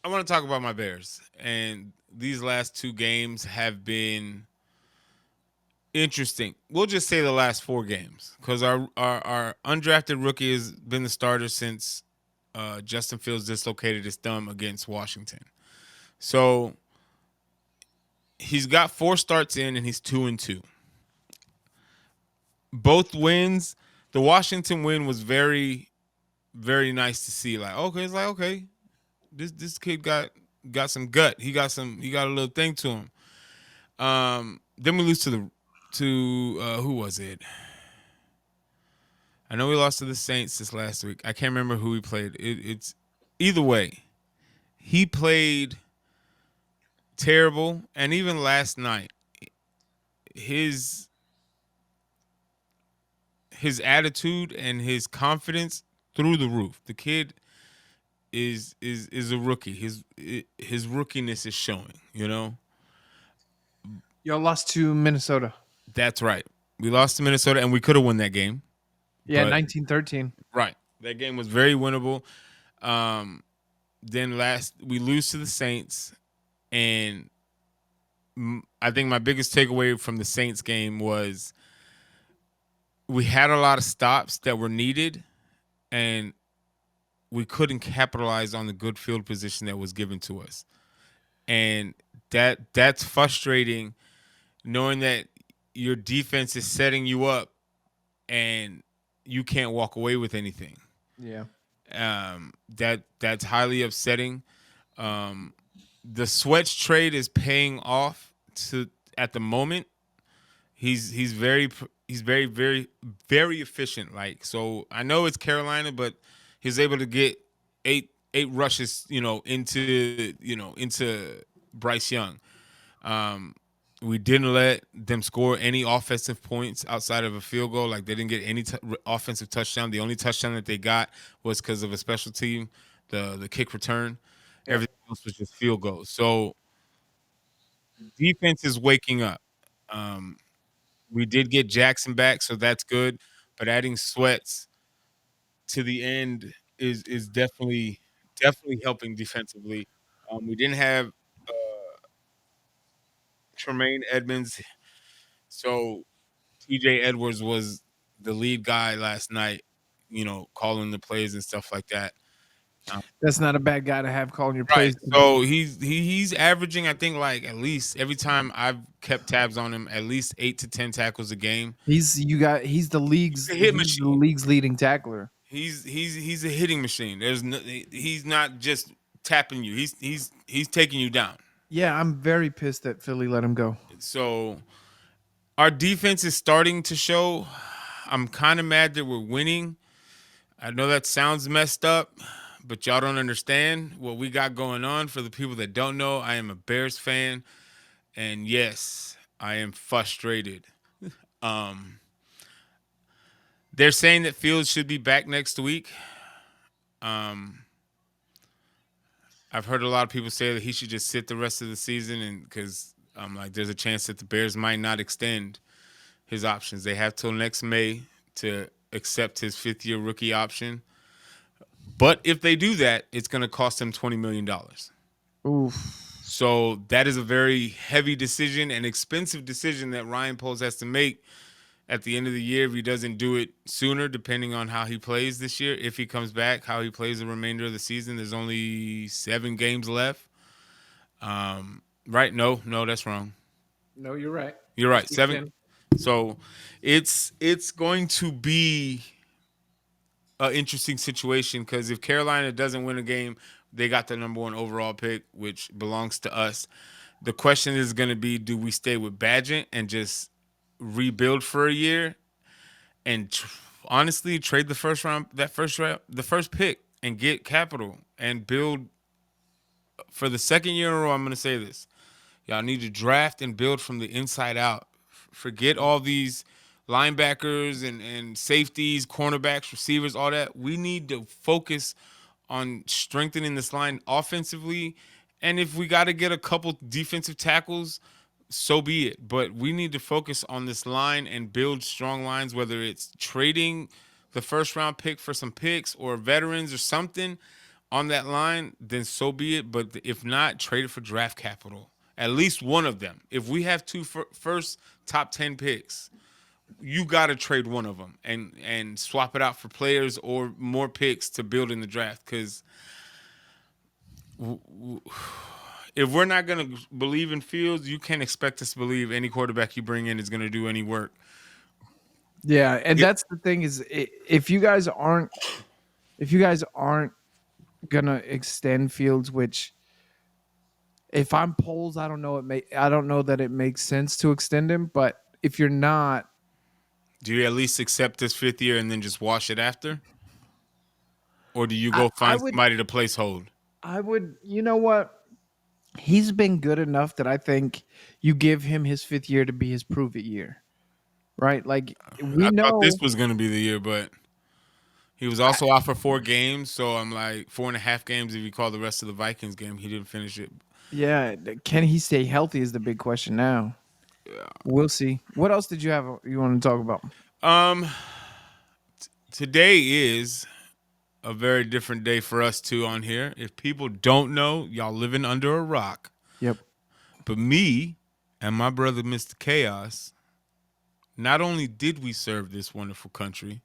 S2: I want to talk about my Bears, and these last two games have been interesting. We'll just say the last four games because our undrafted rookie has been the starter since Justin Fields dislocated his thumb against Washington. So he's got four starts in, and he's 2-2. Both wins. The Washington win was very nice to see. Like, okay, it's like, okay, this kid got some gut. He got a little thing to him. Then we lose to who was it? I know we lost to the Saints this last week. I can't remember who we played. It's either way. He played terrible, and even last night, his his attitude and his confidence through the roof. The kid is a rookie. His rookiness is showing. You know,
S1: Y'all lost to Minnesota.
S2: that's right. We lost to Minnesota, and we could have won that game,
S1: Yeah,
S2: but
S1: 1913.
S2: right, that game was very winnable. Um, then last we lose to the Saints, and I think my biggest takeaway from the Saints game was we had a lot of stops that were needed, and we couldn't capitalize on the good field position that was given to us. And that's frustrating knowing that your defense is setting you up and you can't walk away with anything.
S1: Yeah.
S2: That's highly upsetting. Um, the Sweats trade is paying off to at the moment. He's very efficient. Like, so I know it's Carolina, but he's able to get eight rushes, into Bryce Young. Um, we didn't let them score any offensive points outside of a field goal. Like, they didn't get any offensive touchdown. The only touchdown that they got was because of a special team, the kick return.
S1: Yep.
S2: Everything else was just field goals. So defense is waking up. Um, we did get Jackson back, so that's good. But adding Sweats to the end is definitely helping defensively. We didn't have Tremaine Edmonds, so TJ Edwards was the lead guy last night. Calling the plays and stuff like that. Um,
S1: That's not a bad guy to have calling your
S2: right.
S1: plays.
S2: So he's averaging, I think, like at least every time I've kept tabs on him, at least 8 to 10 tackles a game.
S1: He's the
S2: He's
S1: league's
S2: a hit
S1: he's the
S2: machine.
S1: league's leading tackler.
S2: He's a hitting machine. He's not just tapping you. He's taking you down.
S1: Yeah, I'm very pissed that Philly let him go.
S2: So our defense is starting to show. I'm kind of mad that we're winning. I know that sounds messed up, but y'all don't understand what we got going on. For the people that don't know, I am a Bears fan, and yes, I am frustrated. Um, they're saying that Fields should be back next week. Um, I've heard a lot of people say that he should just sit the rest of the season, and because I'm like, there's a chance that the Bears might not extend his options. They have till next May to accept his fifth-year rookie option. But if they do that, it's going to cost him $20 million.
S1: Oof.
S2: So that is a very heavy decision and expensive decision that Ryan Poles has to make at the end of the year if he doesn't do it sooner, depending on how he plays this year. If he comes back, how he plays the remainder of the season. There's only 7 games left. Right? No, that's wrong.
S1: No, you're right.
S2: You're right.
S1: It's week
S2: 7.
S1: 10.
S2: So it's going to be an interesting situation because if Carolina doesn't win a game, they got the number 1 overall pick, which belongs to us. The question is going to be, do we stay with Badgett and just rebuild for a year and honestly trade the first pick and get capital and build for the second year in a row? I'm going to say this. Y'all need to draft and build from the inside out. Forget all these linebackers and safeties, cornerbacks, receivers, all that. We need to focus on strengthening this line offensively. And if we got to get a couple defensive tackles, so be it. But we need to focus on this line and build strong lines, whether it's trading the first round pick for some picks or veterans or something on that line, then so be it. But if not, trade it for draft capital. At least one of them. If we have two first top 10 picks, you got to trade one of them and swap it out for players or more picks to build in the draft. Because if we're not going to believe in Fields, you can't expect us to believe any quarterback you bring in is going to do any work.
S1: Yeah, and
S2: It,
S1: that's the thing is if you guys aren't gonna extend Fields, which if I'm polls, I don't know that it makes sense to extend him, but if you're not,
S2: do you at least accept this fifth year and then just wash it after? Or do you
S1: I,
S2: go
S1: I
S2: find
S1: would
S2: somebody to place hold?
S1: you know what? He's been good enough that I think you give him his fifth year to be his prove it year. Right? Like we
S2: I thought this
S1: know
S2: was going to be the year, but he was
S1: I,
S2: also out for 4 games. So I'm like 4.5 games if you call the rest of the Vikings game. He didn't finish it.
S1: yeah, can he stay healthy is the big question now. We'll see. What else did you have you want to talk about?
S2: Um, Today is a very different day for us two on here. If people don't know, y'all living under a rock.
S1: Yep.
S2: But me and my brother, Mr. Chaos, not only did we serve this wonderful country,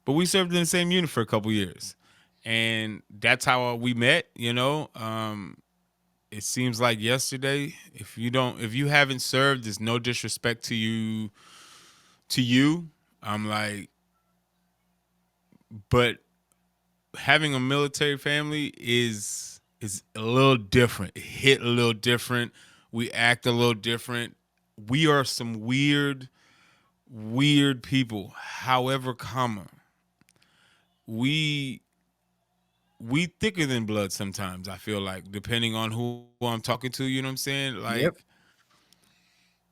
S2: but we served in the same unit for a couple years. And that's how we met, you know. It seems like yesterday. If you haven't served, there's no disrespect to you. To you, I'm like, but having a military family is a little different. It hit a little different. We act a little different. We are some weird people. However, we we thicker than blood sometimes. I feel like depending on who I'm talking to, you know what I'm saying? Like
S1: Yep.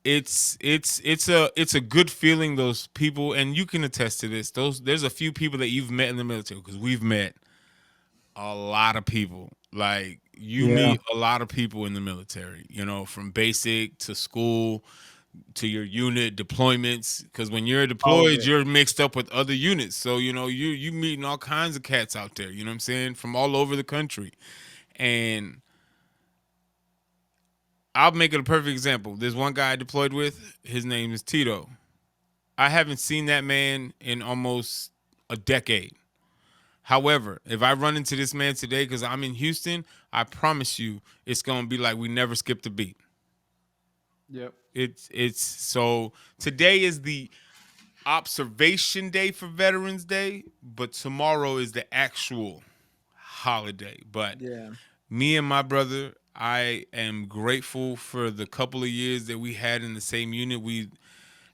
S2: it's a good feeling. Those people, and you can attest to this. There's a few people that you've met in the military because we've met a lot of people. Like you
S1: Yeah.
S2: meet a lot of people in the military, you know, from basic to school to your unit deployments. Because when you're
S1: All of
S2: deployed,
S1: it.
S2: you're mixed up with other units. So you know you meeting all kinds of cats out there. You know what I'm saying, from all over the country. And I'll make it a perfect example. There's one guy I deployed with. His name is Tito. I haven't seen that man in almost a decade. However, if I run into this man today because I'm in Houston, I promise you it's gonna be like we never skipped a beat.
S1: Yep.
S2: It's so today is the observation day for Veterans Day, but tomorrow is the actual holiday. But
S1: Yeah.
S2: me and my brother, I am grateful for the couple of years that we had in the same unit.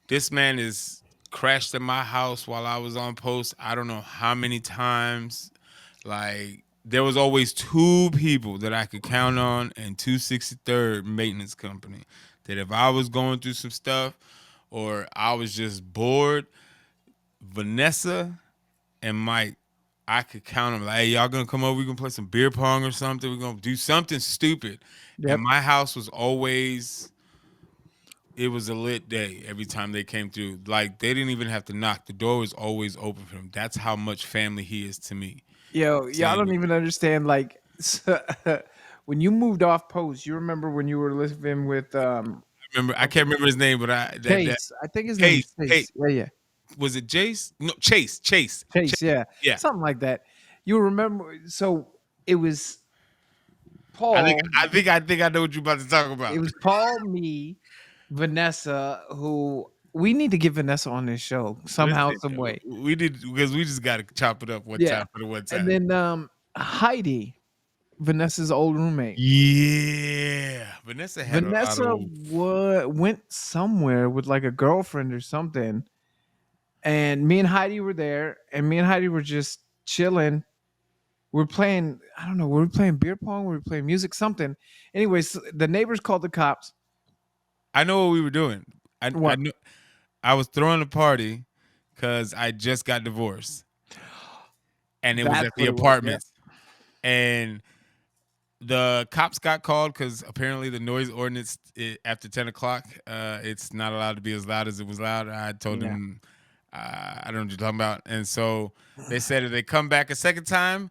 S2: This man is crashed at my house while I was on post. I don't know how many times. Like there was always two people that I could count on and 263rd maintenance company. That if I was going through some stuff or I was just bored, Vanessa and Mike, I could count them like, hey, y'all gonna come over, we gonna play some beer pong or something, we're gonna do something stupid. And
S1: Yep.
S2: my house was always it was a lit day every time they came through. Like they didn't even have to knock. The door was always open for him. That's how much family he is to me.
S1: Yo, y'all don't
S2: Saying
S1: even understand. Like, when you moved off post, you remember when you were living with
S2: I can't remember his name, but I that
S1: Chase. I think his name
S2: Chase,
S1: was
S2: hey,
S1: Chase. Yeah, yeah.
S2: was it Jace? No, Chase.
S1: Chase. Yeah,
S2: Yeah.
S1: something like that. You remember? So it was
S2: I think
S1: Paul.
S2: I know what you're about to talk
S1: It
S2: about.
S1: was Paul, me, Vanessa. Who we need to get Vanessa on this show somehow,
S2: Listen,
S1: some way.
S2: we did because we just got to chop it up one
S1: Yeah,
S2: time for the one
S1: and
S2: time.
S1: then Heidi, Vanessa's old roommate.
S2: Yeah, Vanessa had a lot
S1: Vanessa
S2: of.
S1: went somewhere with like a girlfriend or something, and me and Heidi were there, and me and Heidi were just chilling. We're playing, I don't know, were we playing beer pong? Were we playing music? Something. Anyways, the neighbors called the cops.
S2: I know what we were doing. I
S1: What?
S2: knew I was throwing a party because I just got divorced, and it was
S1: That's
S2: at the
S1: what it was. Yep.
S2: apartments, and The cops got called because apparently the noise ordinance after 10 o'clock, it's not allowed to be as loud as it was loud. I told
S1: Yeah.
S2: them, I don't know what you're talking about, and so they said if they come back a second time,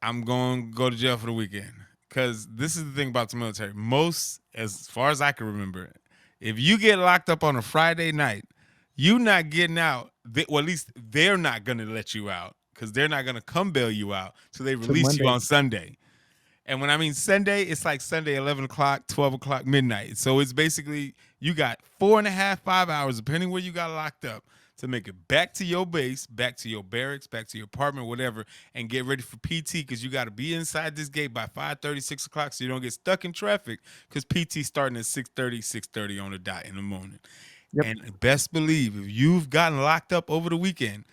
S2: I'm going to go to jail for the weekend. Because this is the thing about the military. Most, as far as I can remember, if you get locked up on a Friday night, you not getting out. Well, at least they're not going to let you out because they're not going to come bail you out. So they
S1: To
S2: release you
S1: Monday.
S2: on Sunday. And when I mean Sunday, it's like Sunday, 11 o'clock, 12 o'clock, midnight. So it's basically you got 4.5, 5 hours, depending where you got locked up, to make it back to your base, back to your barracks, back to your apartment, whatever, and get ready for PT because you got to be inside this gate by 5:30, 6 o'clock so you don't get stuck in traffic because PT starting at 6:30, 6:30 on the dot in the morning.
S1: Yep.
S2: And best believe if you've gotten locked up over the weekend,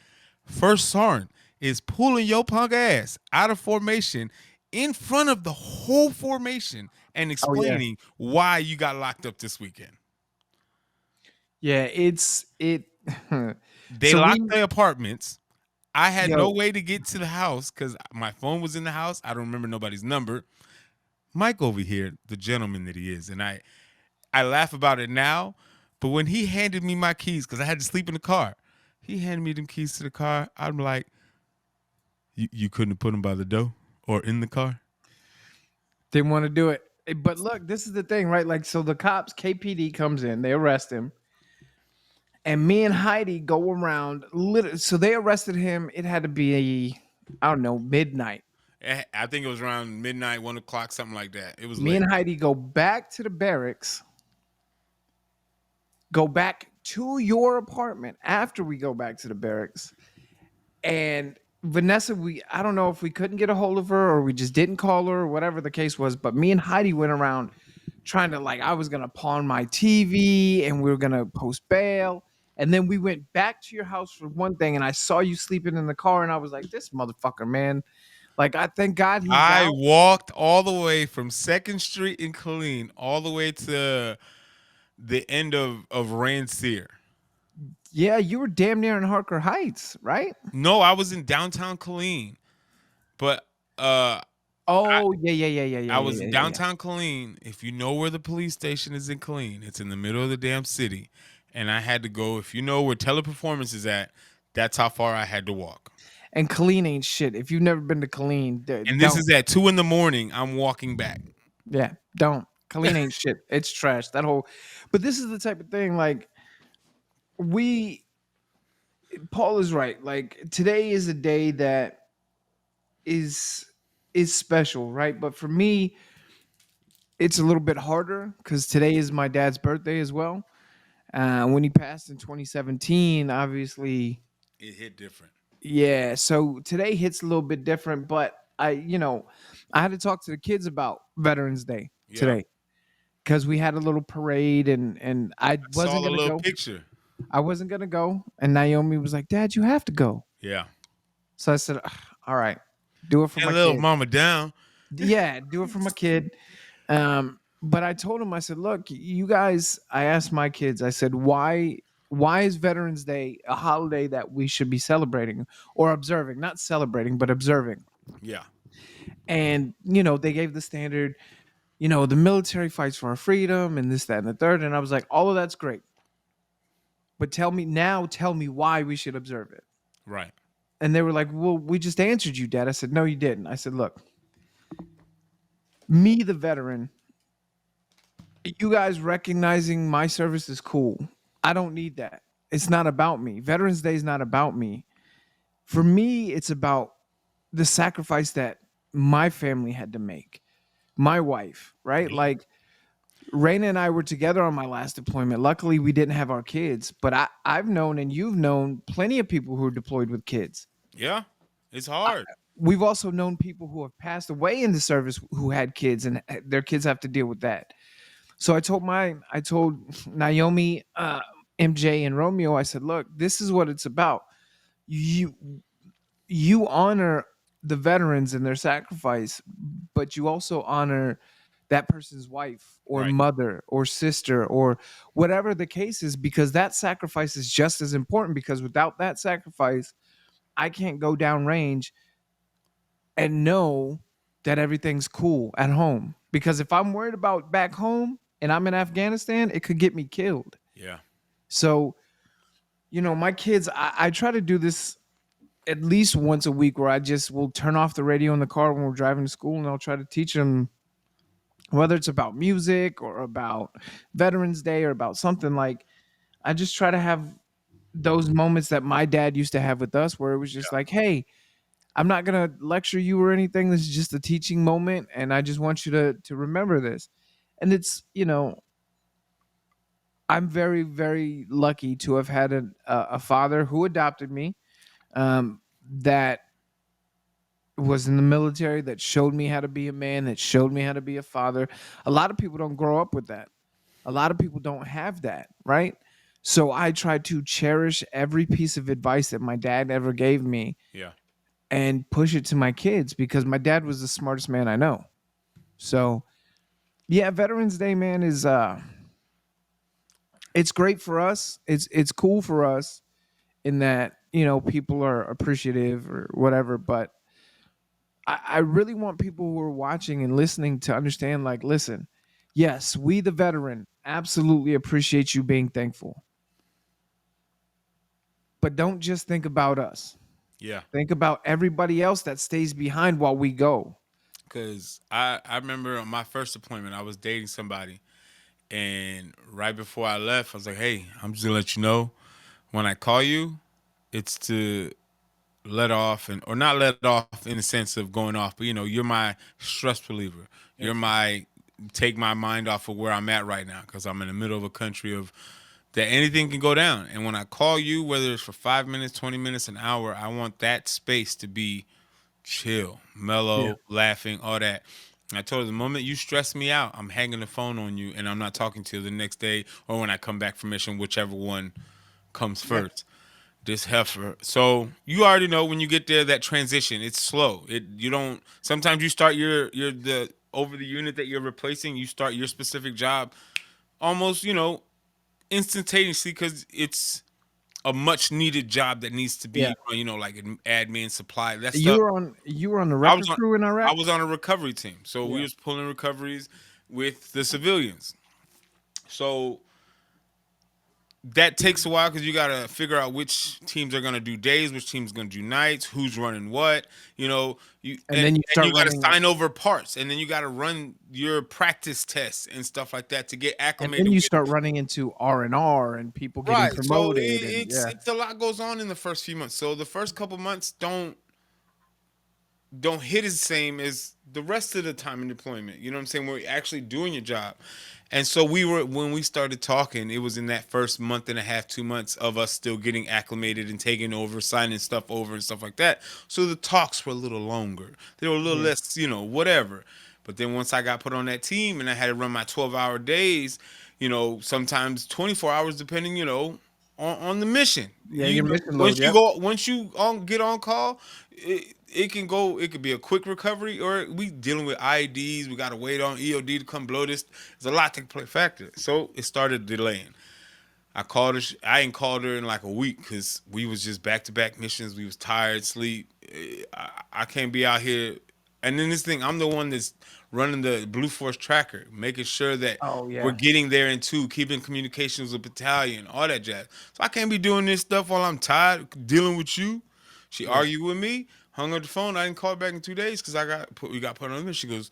S2: First Sergeant is pulling your punk ass out of formation in front of the whole formation and
S1: Oh yeah.
S2: explaining why you got locked up this weekend.
S1: Yeah. It's it.
S2: They
S1: So
S2: locked
S1: we
S2: the apartments. I had no
S1: yo.
S2: way to get to the house because my phone was in the house. I don't remember nobody's number. Mike over here, the gentleman that he is, and I laugh about it now, but when he handed me my keys, because I had to sleep in the car, he handed me them keys to the car. I'm like, you couldn't have put them by the door or in the car?
S1: Didn't want to do it. But look, this is the thing, right? Like, so the cops, KPD comes in, they arrest him, and me and Heidi go around. So they arrested him. It had to be, I don't know, midnight.
S2: I think it was around midnight, 1 o'clock, something like that. It was
S1: Me
S2: late.
S1: and Heidi go back to the barracks, go back to your apartment after we go back to the barracks. And Vanessa, I don't know if we couldn't get a hold of her or we just didn't call her or whatever the case was, but me and Heidi went around trying to, like, I was gonna pawn my TV and we were gonna post bail. And then we went back to your house for one thing, and I saw you sleeping in the car, and I was like, this motherfucker, man. Like, I thank God he's
S2: I
S1: out.
S2: walked all the way from Second Street in Killeen all the way to the end of Rancier.
S1: Yeah, you were damn near in Harker Heights, right?
S2: No, I was in downtown Killeen, but I
S1: Oh, yeah, yeah, yeah, yeah, yeah,
S2: I
S1: yeah,
S2: was in
S1: yeah, yeah.
S2: downtown Killeen. If you know where the police station is in Killeen, it's in the middle of the damn city. And I had to go. If you know where Teleperformance is at, that's how far I had to walk.
S1: And Colleen ain't shit. If you've never been to Colleen,
S2: And this
S1: don't.
S2: is at 2 in the morning. I'm walking back.
S1: Yeah, don't. Colleen ain't shit. It's trash. That whole. But this is the type of thing. Like, we. Paul is right. Like, today is a day that is is special, right? But for me, it's a little bit harder because today is my dad's birthday as well. When he passed in 2017, obviously,
S2: It hit different.
S1: yeah. So today hits a little bit different, but I had to talk to the kids about Veterans Day
S2: Yeah.
S1: today because we had a little parade, and I
S2: I saw
S1: wasn't
S2: the
S1: gonna
S2: little
S1: go.
S2: picture.
S1: I wasn't gonna go, and Naomi was like, "Dad, you have to go."
S2: Yeah.
S1: So I said, "Ugh, all right, do it for
S2: And
S1: my
S2: little
S1: kid."
S2: mama down.
S1: Yeah, do it for my kid. But I told him, I said, look, you guys, I asked my kids, I said, why is Veterans Day a holiday that we should be celebrating or observing? Not celebrating, but observing.
S2: Yeah.
S1: And, they gave the standard, the military fights for our freedom and this, that, and the third. And I was like, all of that's great. But tell me why we should observe it.
S2: Right.
S1: And they were like, well, we just answered you, Dad. I said, no, you didn't. I said, look, me, the veteran, you guys recognizing my service is cool. I don't need that. It's not about me. Veterans Day is not about me. For me, it's about the sacrifice that my family had to make. My wife, right?
S2: Yeah.
S1: Like, Raina and I were together on my last deployment. Luckily, we didn't have our kids, but I've known and you've known plenty of people who are deployed with kids.
S2: Yeah. It's
S1: I-
S2: hard.
S1: We've also known people who have passed away in the service who had kids, and their kids have to deal with that. So I told Naomi, MJ, and Romeo. I said, look, this is what it's about. You you honor the veterans and their sacrifice, but you also honor that person's wife or
S2: Right.
S1: mother or sister or whatever the case is, because that sacrifice is just as important. Because without that sacrifice, I can't go down range and know. that everything's cool at home. Because if I'm worried about back home and I'm in Afghanistan, it could get me killed.
S2: Yeah.
S1: So, my kids, I try to do this at least once a week where I just will turn off the radio in the car when we're driving to school and I'll try to teach them whether it's about music or about Veterans Day or about something like I just try to have those moments that my dad used to have with us where it was just like, hey, I'm not gonna lecture you or anything. This is just a teaching moment, and I just want you to remember this. And it's I'm very very lucky to have had a father who adopted me, that was in the military, that showed me how to be a man, that showed me how to be a father. A lot of people don't grow up with that. A lot of people don't have that, right? So I try to cherish every piece of advice that my dad ever gave me
S2: Yeah.
S1: and push it to my kids because my dad was the smartest man I know. So yeah, Veterans Day, man, is it's great for us. It's cool for us in that people are appreciative or whatever. But I really want people who are watching and listening to understand. Like, listen, yes, we the veteran absolutely appreciate you being thankful, but don't just think about us.
S2: Yeah.
S1: Think about everybody else that stays behind while we go.
S2: Because I remember on my first deployment, I was dating somebody. And right before I left, I was like, hey, I'm just going to let you know when I call you, it's to let off and or not let off in the sense of going off, but you're my stress reliever. You're
S1: Yes.
S2: my take my mind off of where I'm at right now because I'm in the middle of a country of that anything can go down. And when I call you, whether it's for 5 minutes, 20 minutes, an hour, I want that space to be chill,
S1: Yeah.
S2: mellow, laughing, all that. And I told her the moment you stress me out, I'm hanging the phone on you and I'm not talking to you the next day or when I come back from mission, whichever one comes
S1: Yeah.
S2: first. This heifer. So you already know when you get there that transition, it's slow. It you don't sometimes you start your the over the unit that you're replacing, you start your specific job almost, instantaneously because it's a much needed job that needs to
S1: Yeah.
S2: be, like admin supply. That
S1: You
S2: stuff
S1: were on you were on the
S2: I was
S1: record
S2: on
S1: crew in
S2: I
S1: Iraq?
S2: was on a recovery team. So we
S1: Yeah.
S2: was pulling recoveries with the civilians. So that takes a while because you got to figure out which teams are going to do days, which teams going to do nights, who's running what, you
S1: And
S2: and,
S1: then you
S2: and
S1: start
S2: you got to
S1: running
S2: sign over parts, and then you got to run your practice tests and stuff like that to get
S1: and then
S2: acclimated
S1: you
S2: with.
S1: start running into R and people getting
S2: Right. So
S1: promoted and yeah.
S2: it's a lot goes on in the first few months. So the first couple months don't hit as same as the rest of the time in deployment. You know what I'm saying? Where you're actually doing your job. And so when we started talking, it was in that first month and a half, 2 months of us still getting acclimated and taking over, signing stuff over and stuff like that. So the talks were a little longer. They were a little
S1: Yeah.
S2: less, whatever. But then once I got put on that team and I had to run my 12-hour days, sometimes 24 hours depending, on the mission.
S1: Yeah, your mission load,
S2: Once you
S1: yep.
S2: go, once you get on call, it can go. It could be a quick recovery, or we dealing with IEDs. We got to wait on EOD to come blow this. There's a lot to play factor. So it started delaying. I called her. I ain't called her in like a week because we was just back to back missions. We was tired, sleep. I can't be out here. And then this thing, I'm the one that's running the Blue Force tracker, making sure that
S1: Oh
S2: we're
S1: yeah.
S2: getting there in two, keeping communications with battalion, all that jazz. So I can't be doing this stuff while I'm tired, dealing with you. She
S1: Yeah.
S2: argued with me, hung up the phone. I didn't call her back in 2 days because we got put on the mission. She goes,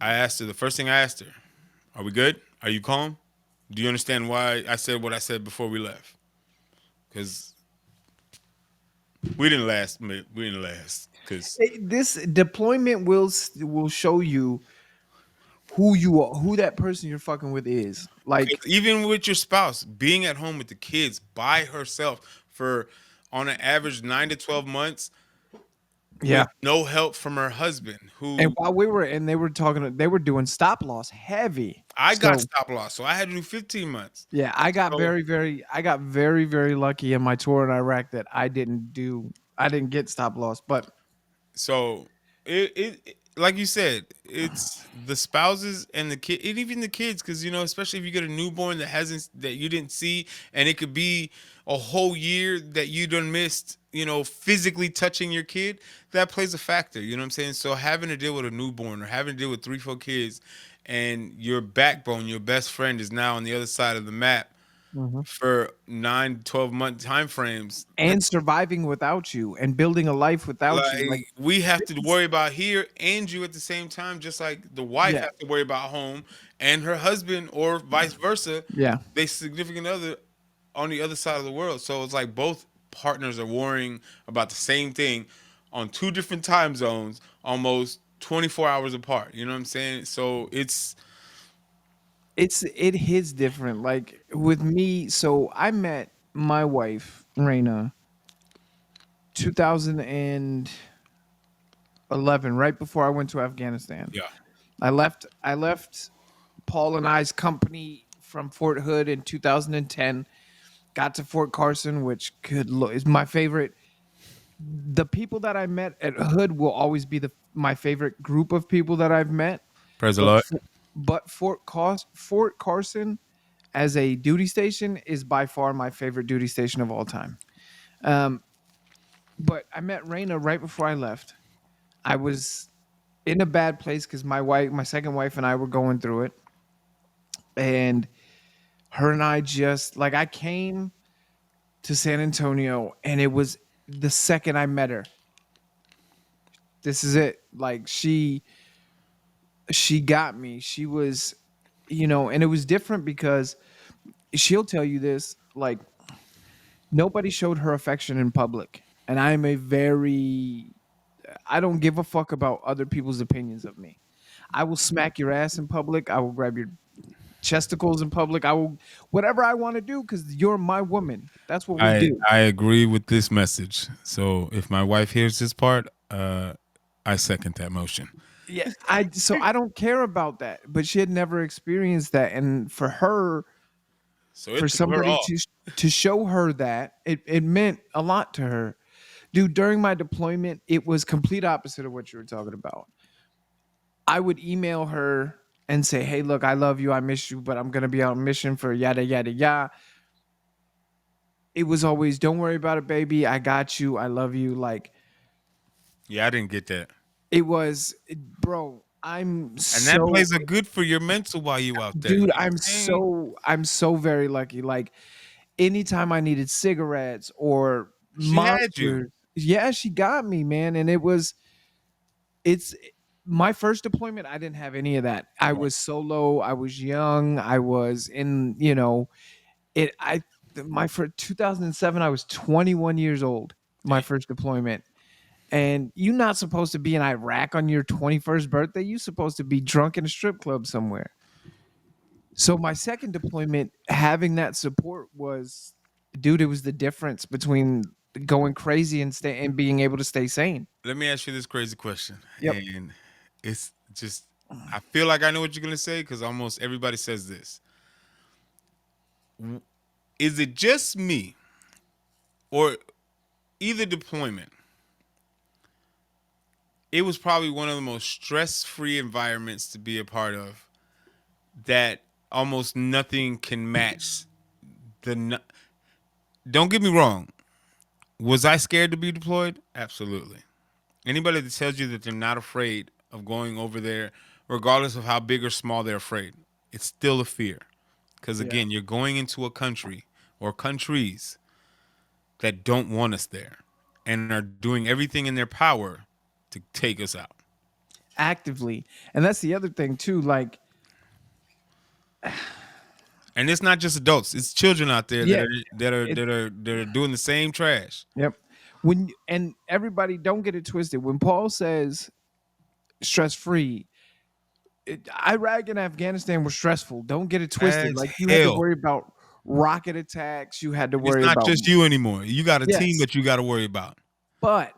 S2: I asked her the first thing I asked her, "Are we good? Are you calm? Do you understand why I said what I said before we left? Because we didn't last. We didn't last. Because
S1: This deployment will show you who you are, who that person you're fucking with is. Like,
S2: even with your spouse, being at home with the kids by herself for on an average 9 to 12 months
S1: yeah.
S2: with no help from her husband,
S1: And
S2: who
S1: while we were and they were doing stop loss heavy.
S2: I got
S1: So
S2: stop loss, so I had to do 15 months.
S1: yeah,
S2: So
S1: I got very, very lucky in my tour in Iraq that I didn't get stop loss. But
S2: So like you said, it's the spouses and the kid, and even the kids, because especially if you get a newborn that you didn't see, and it could be a whole year that you done missed, physically touching your kid, that plays a factor. You know what I'm saying? So having to deal with a newborn or having to deal with 3, 4 kids, and your backbone, your best friend, is now on the other side of the map
S1: Mhm.
S2: for 9 to 12 month time frames.
S1: And surviving without you and building a life without you. Like
S2: Like, we have
S1: this
S2: to
S1: is
S2: worry about here and you at the same time, just like the wife
S1: yeah,
S2: has to worry about home and her husband, or vice versa,
S1: yeah.
S2: they significant other on the other side of the world. So it's like both partners are worrying about the same thing on 2 different time zones, almost 24 hours apart. You know what I'm saying? So it's
S1: It hits different. Like with me, so I met my wife, Raina, 2011, right before I went to Afghanistan.
S2: yeah.
S1: I left Paul and I's company from Fort Hood in 2010. Got to Fort Carson, which is my favorite. The people that I met at Hood will always be my favorite group of people that I've met.
S2: Praise the
S1: But
S2: Lord.
S1: Fort Carson as a duty station is by far my favorite duty station of all time. Um, but I met Raina right before I left. I was in a bad place because my second wife, and I were going through it, and her and I just like I came to San Antonio, and it was the second I met her. This is it. Like she got me. She was, and it was different because she'll tell you this. Like nobody showed her affection in public, and I don't give a fuck about other people's opinions of me. I will smack your ass in public. I will grab your chesticles in public. I will whatever I want to do because you're my woman. That's what we
S2: I
S1: do.
S2: I agree with this message. So if my wife hears this part, I second that motion.
S1: Yeah, I don't care about that. But she had never experienced that, and for her,
S2: So
S1: for
S2: it threw her
S1: somebody
S2: off.
S1: to show her that it meant a lot to her. Dude, during my deployment, it was complete opposite of what you were talking about. I would email her and say, "Hey, look, I love you, I miss you, but I'm gonna be on mission for yada yada yada." It was always, "Don't worry about it, baby. I got you. I love you." Like
S2: Yeah, I didn't get that.
S1: it was, bro. I'm
S2: And that
S1: so,
S2: plays a good for your mental while you out there. You
S1: dude.
S2: know what I'm saying?
S1: I'm so very lucky. Like anytime I needed cigarettes or
S2: She had you.
S1: monsters, yeah, she got me, man. And it's my first deployment. I didn't have any of that. I
S2: Right.
S1: was solo. I was young. I was in, it. My for 2007, I was 21 years old. My
S2: Damn.
S1: first deployment, and you're not supposed to be in Iraq on your 21st birthday. You're supposed to be drunk in a strip club somewhere. So my second deployment, having that support was, dude, it was the difference between going crazy and being able to stay sane.
S2: Let me ask you this crazy question.
S1: Yep.
S2: And it's just, I feel like I know what you're gonna say because almost everybody says this. Is it just me, or either deployment? It was probably one of the most stress-free environments to be a part of. That almost nothing can match. Don't get me wrong. Was I scared to be deployed? Absolutely. Anybody that tells you that they're not afraid of going over there, regardless of how big or small they're afraid, it's still a fear. Because
S1: Yeah.
S2: again, you're going into a country or countries that don't want us there and are doing everything in their power to take us out.
S1: Actively. And that's the other thing too. Like,
S2: And it's not just adults; it's children out there that
S1: yeah,
S2: are that are
S1: it,
S2: that are that are doing the same trash.
S1: yep. And everybody don't get it twisted. When Paul says stress free, Iraq and Afghanistan were stressful. Don't get it twisted.
S2: As
S1: Like you had to
S2: hell.
S1: worry about rocket attacks. You had to
S2: And it's
S1: worry
S2: not
S1: about,
S2: just you anymore. You got a team
S1: yes,
S2: that you got to worry about.
S1: but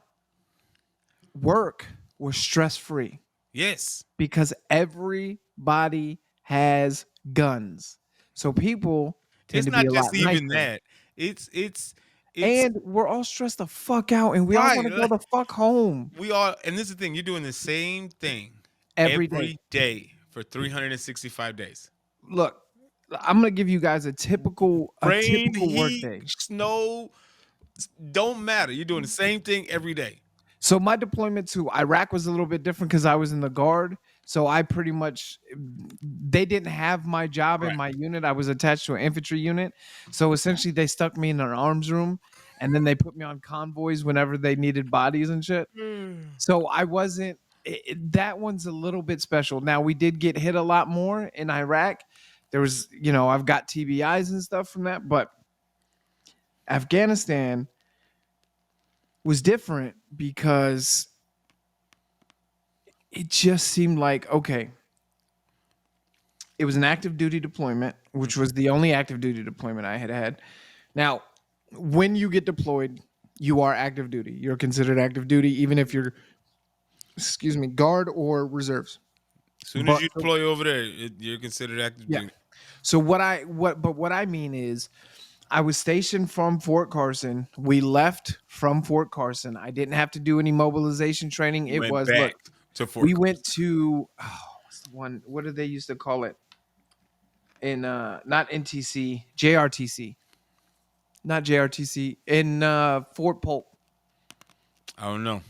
S1: work was stress free
S2: Yes.
S1: because everybody has guns. So people tend
S2: It's
S1: to be
S2: not
S1: a lot
S2: just even
S1: nicer.
S2: that. It's
S1: And we're all stressed the fuck out and we all
S2: right.
S1: want to go the fuck home
S2: We all, and this is the thing, you're doing the same thing
S1: every day.
S2: every day for 365 days.
S1: Look, I'm gonna give you guys a
S2: Rain,
S1: typical work
S2: heat,
S1: day.
S2: snow, don't matter. You're doing the same thing every day.
S1: So my deployment to Iraq was a little bit different because I was in the guard. So I pretty much they didn't have my job in
S2: Right.
S1: my unit. I was attached to an infantry unit. So essentially they stuck me in an arms room and then they put me on convoys whenever they needed bodies and shit. So I wasn't that one's a little bit special. Now we did get hit a lot more in Iraq. There was, I've got TBIs and stuff from that, but Afghanistan was different because it just seemed like okay, it was an active duty deployment, which was the only active duty deployment I had had. Now, when you get deployed, you are active duty. You're considered active duty, even if you're, excuse me, guard or reserves.
S2: As soon as
S1: But
S2: you deploy over there, you're considered active
S1: yeah.
S2: duty.
S1: So what I mean is I was stationed from Fort Carson. We left from Fort Carson. I didn't have to do any mobilization training.
S2: You
S1: It
S2: went
S1: was look,
S2: back to Fort
S1: we went
S2: Carson.
S1: to what's the one? What did they used to call it? In not NTC, JRTC. Not JRTC. In Fort Polk.
S2: I don't know.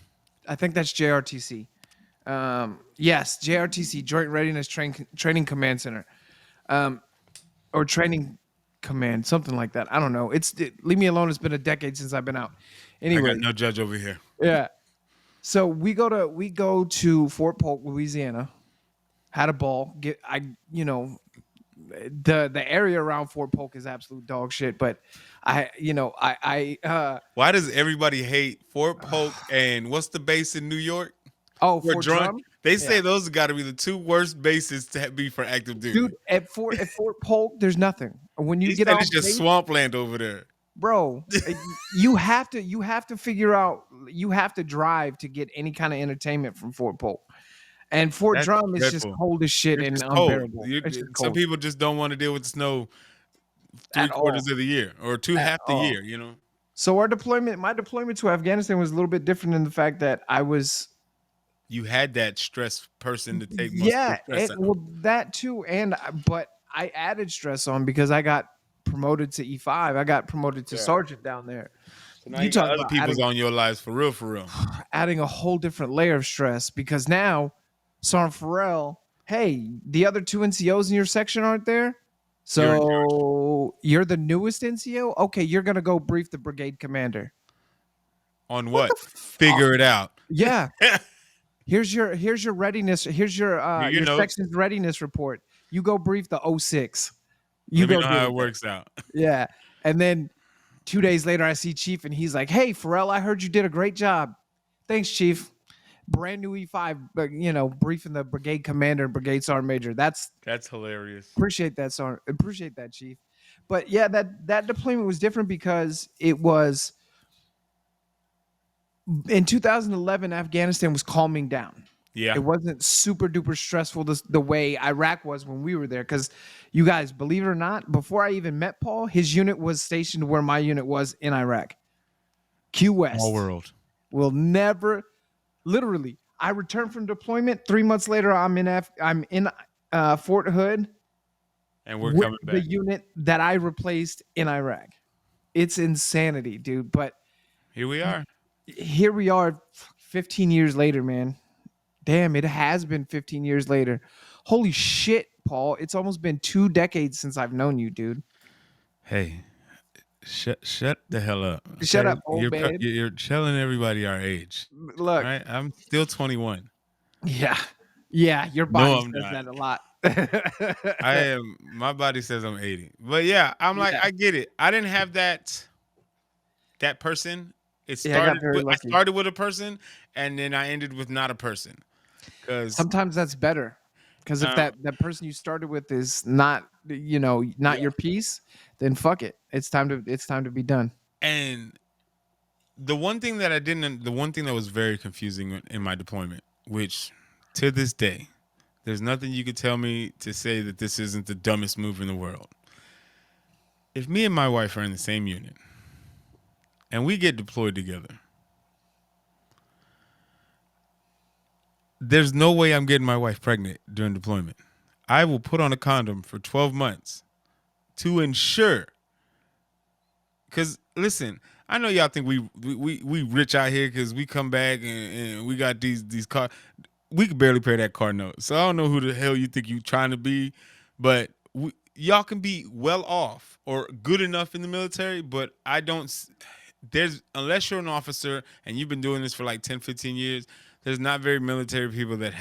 S1: I think that's JRTC. Yes, JRTC, Joint Readiness Training Command Center. Or Training Command, something like that. I don't know. Leave me alone. It's been a decade since I've been out.
S2: I got
S1: Anyway,
S2: no judge over here.
S1: yeah. So we go to Fort Polk, Louisiana. Had a ball. The area around Fort Polk is absolute dog shit. But
S2: Why does everybody hate Fort Polk and what's the base in New York?
S1: oh,
S2: Fort
S1: Fort
S2: Drum.
S1: Drum.
S2: They
S1: Yeah,
S2: say those got to be the two worst bases to be for active duty.
S1: dude. At Fort Polk, there's nothing. When you
S2: He
S1: get
S2: said
S1: off
S2: it's just
S1: base,
S2: swampland over there.
S1: bro, you have to figure out. You have to drive to get any kind of entertainment from Fort Polk. And Fort
S2: That's
S1: Drum is just
S2: dreadful.
S1: cold as shit
S2: It's
S1: and
S2: just cold.
S1: unbearable. It's just
S2: Some
S1: cold
S2: people just don't want to deal with the snow three
S1: at
S2: quarters
S1: all.
S2: of the year or two
S1: At
S2: half the
S1: all.
S2: year. You know.
S1: So my deployment to Afghanistan was a little bit different in the fact that I was,
S2: You had that stress person to take most of the
S1: yeah,
S2: stress
S1: and
S2: out.
S1: well that too, but I added stress on because I got promoted to E5. I got promoted to
S2: Yeah.
S1: sergeant down there.
S2: So now
S1: You
S2: you got
S1: talk
S2: other
S1: about
S2: people's on your lives for real, for real.
S1: adding a whole different layer of stress because now Sergeant Farrell, hey, the other two NCOs in your section aren't there.
S2: You're in charge.
S1: So you're the newest NCO? Okay, you're gonna go brief the brigade commander.
S2: On
S1: What
S2: what?
S1: the
S2: Figure it out.
S1: yeah. Here's your readiness. Here's your
S2: Here your
S1: your
S2: notes.
S1: section's readiness report. You go brief the O6. You
S2: Let me
S1: go
S2: know
S1: deal
S2: how it
S1: with that.
S2: works out.
S1: Yeah. And then 2 days later, I see Chief and he's like, "Hey, Farrell, I heard you did a great job. Thanks, Chief. Brand new E5, but briefing the brigade commander and brigade sergeant major. That's
S2: That's hilarious.
S1: appreciate that, sergeant. Appreciate that, Chief. But yeah, that deployment was different because it was in 2011. Afghanistan was calming down.
S2: Yeah.
S1: It wasn't super duper stressful the way Iraq was when we were there. Because you guys, believe it or not, before I even met Paul, his unit was stationed where my unit was in Iraq. Q
S2: Small
S1: West
S2: world.
S1: will never, literally. I returned from deployment. 3 months later, I'm in Fort Hood
S2: And we're
S1: with
S2: coming
S1: the
S2: back.
S1: unit that I replaced in Iraq. It's insanity, dude. But
S2: Here we are.
S1: here we are, 15 years later, man. Damn, it has been 15 years later. Holy shit, Paul. It's almost been 2 decades since I've known you, dude.
S2: Hey, shut the hell up.
S1: Shut
S2: Okay.
S1: up, old man.
S2: You're telling everybody our age. All
S1: Look,
S2: right. I'm still 21.
S1: yeah. Yeah, your
S2: No,
S1: body
S2: I'm
S1: says
S2: not.
S1: that a lot.
S2: I am my body says I'm 80. But yeah, I'm like,
S1: Yeah.
S2: I get it. I didn't have that person.
S1: Yeah, I got very
S2: I
S1: lucky.
S2: started with a person and then I ended with not a person. Because
S1: Sometimes that's better. Because if that person you started with is not
S2: yeah.
S1: your piece, then fuck it. It's time to be done.
S2: And the one thing that was very confusing in my deployment, which to this day, there's nothing you could tell me to say that this isn't the dumbest move in the world. If me and my wife are in the same unit and we get deployed together, there's no way I'm getting my wife pregnant during deployment. I will put on a condom for 12 months to ensure. Because listen, I know y'all think we rich out here because we come back and we got these cars. We could barely pay that car note. So I don't know who the hell you think you trying to be, but y'all can be well off or good enough in the military. But I don't. There's unless you're an officer and you've been doing this for like 10, 15 years. There's not very military people that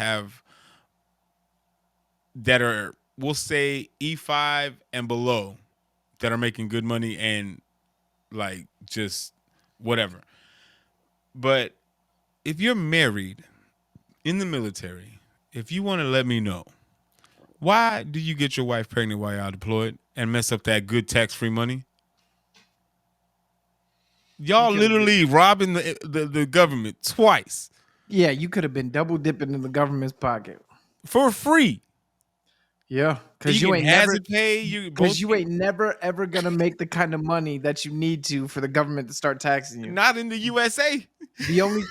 S2: are, we'll say, E5 and below, that are making good money and like just whatever. But if you're married in the military, if you want to let me know, why do you get your wife pregnant while y'all deployed and mess up that good tax-free money? Y'all
S1: Because
S2: literally robbing the government twice
S1: yeah, you could have been double dipping in the government's pocket.
S2: for free.
S1: Yeah,
S2: You get hazard pay. You both
S1: because you ain't never ever gonna make the kind of money that you need to for the government to start taxing you.
S2: not in the USA.
S1: The only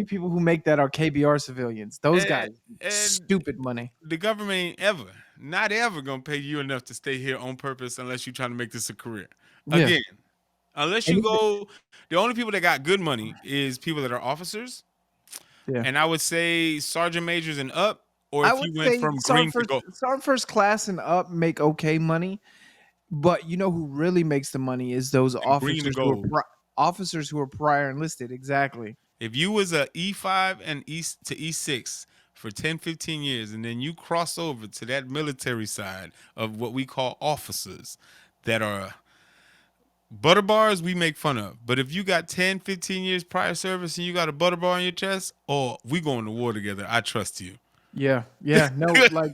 S1: people who make that are KBR civilians. Those
S2: and,
S1: guys,
S2: and
S1: stupid money.
S2: the government ain't ever, not ever, gonna pay you enough to stay here on purpose unless you're trying to make this a career.
S1: Yeah,
S2: Again, unless
S1: and
S2: you
S1: even,
S2: go, the only people that got good money is people that are officers,
S1: yeah.
S2: and I would say sergeant majors and up, or
S1: I
S2: if
S1: would
S2: you went
S1: say
S2: from green to gold,
S1: Sergeant first class and up make okay money, but you know who really makes the money is those
S2: and green to gold.
S1: officers who are prior enlisted. Exactly.
S2: If you was a E5 and East to E6 for 10, 15 years, and then you cross over to that military side of what we call officers that are butter bars, we make fun of. But if you got 10, 15 years prior service and you got a butter bar on your chest, oh, we going to war together. I trust you.
S1: Yeah, yeah. No, like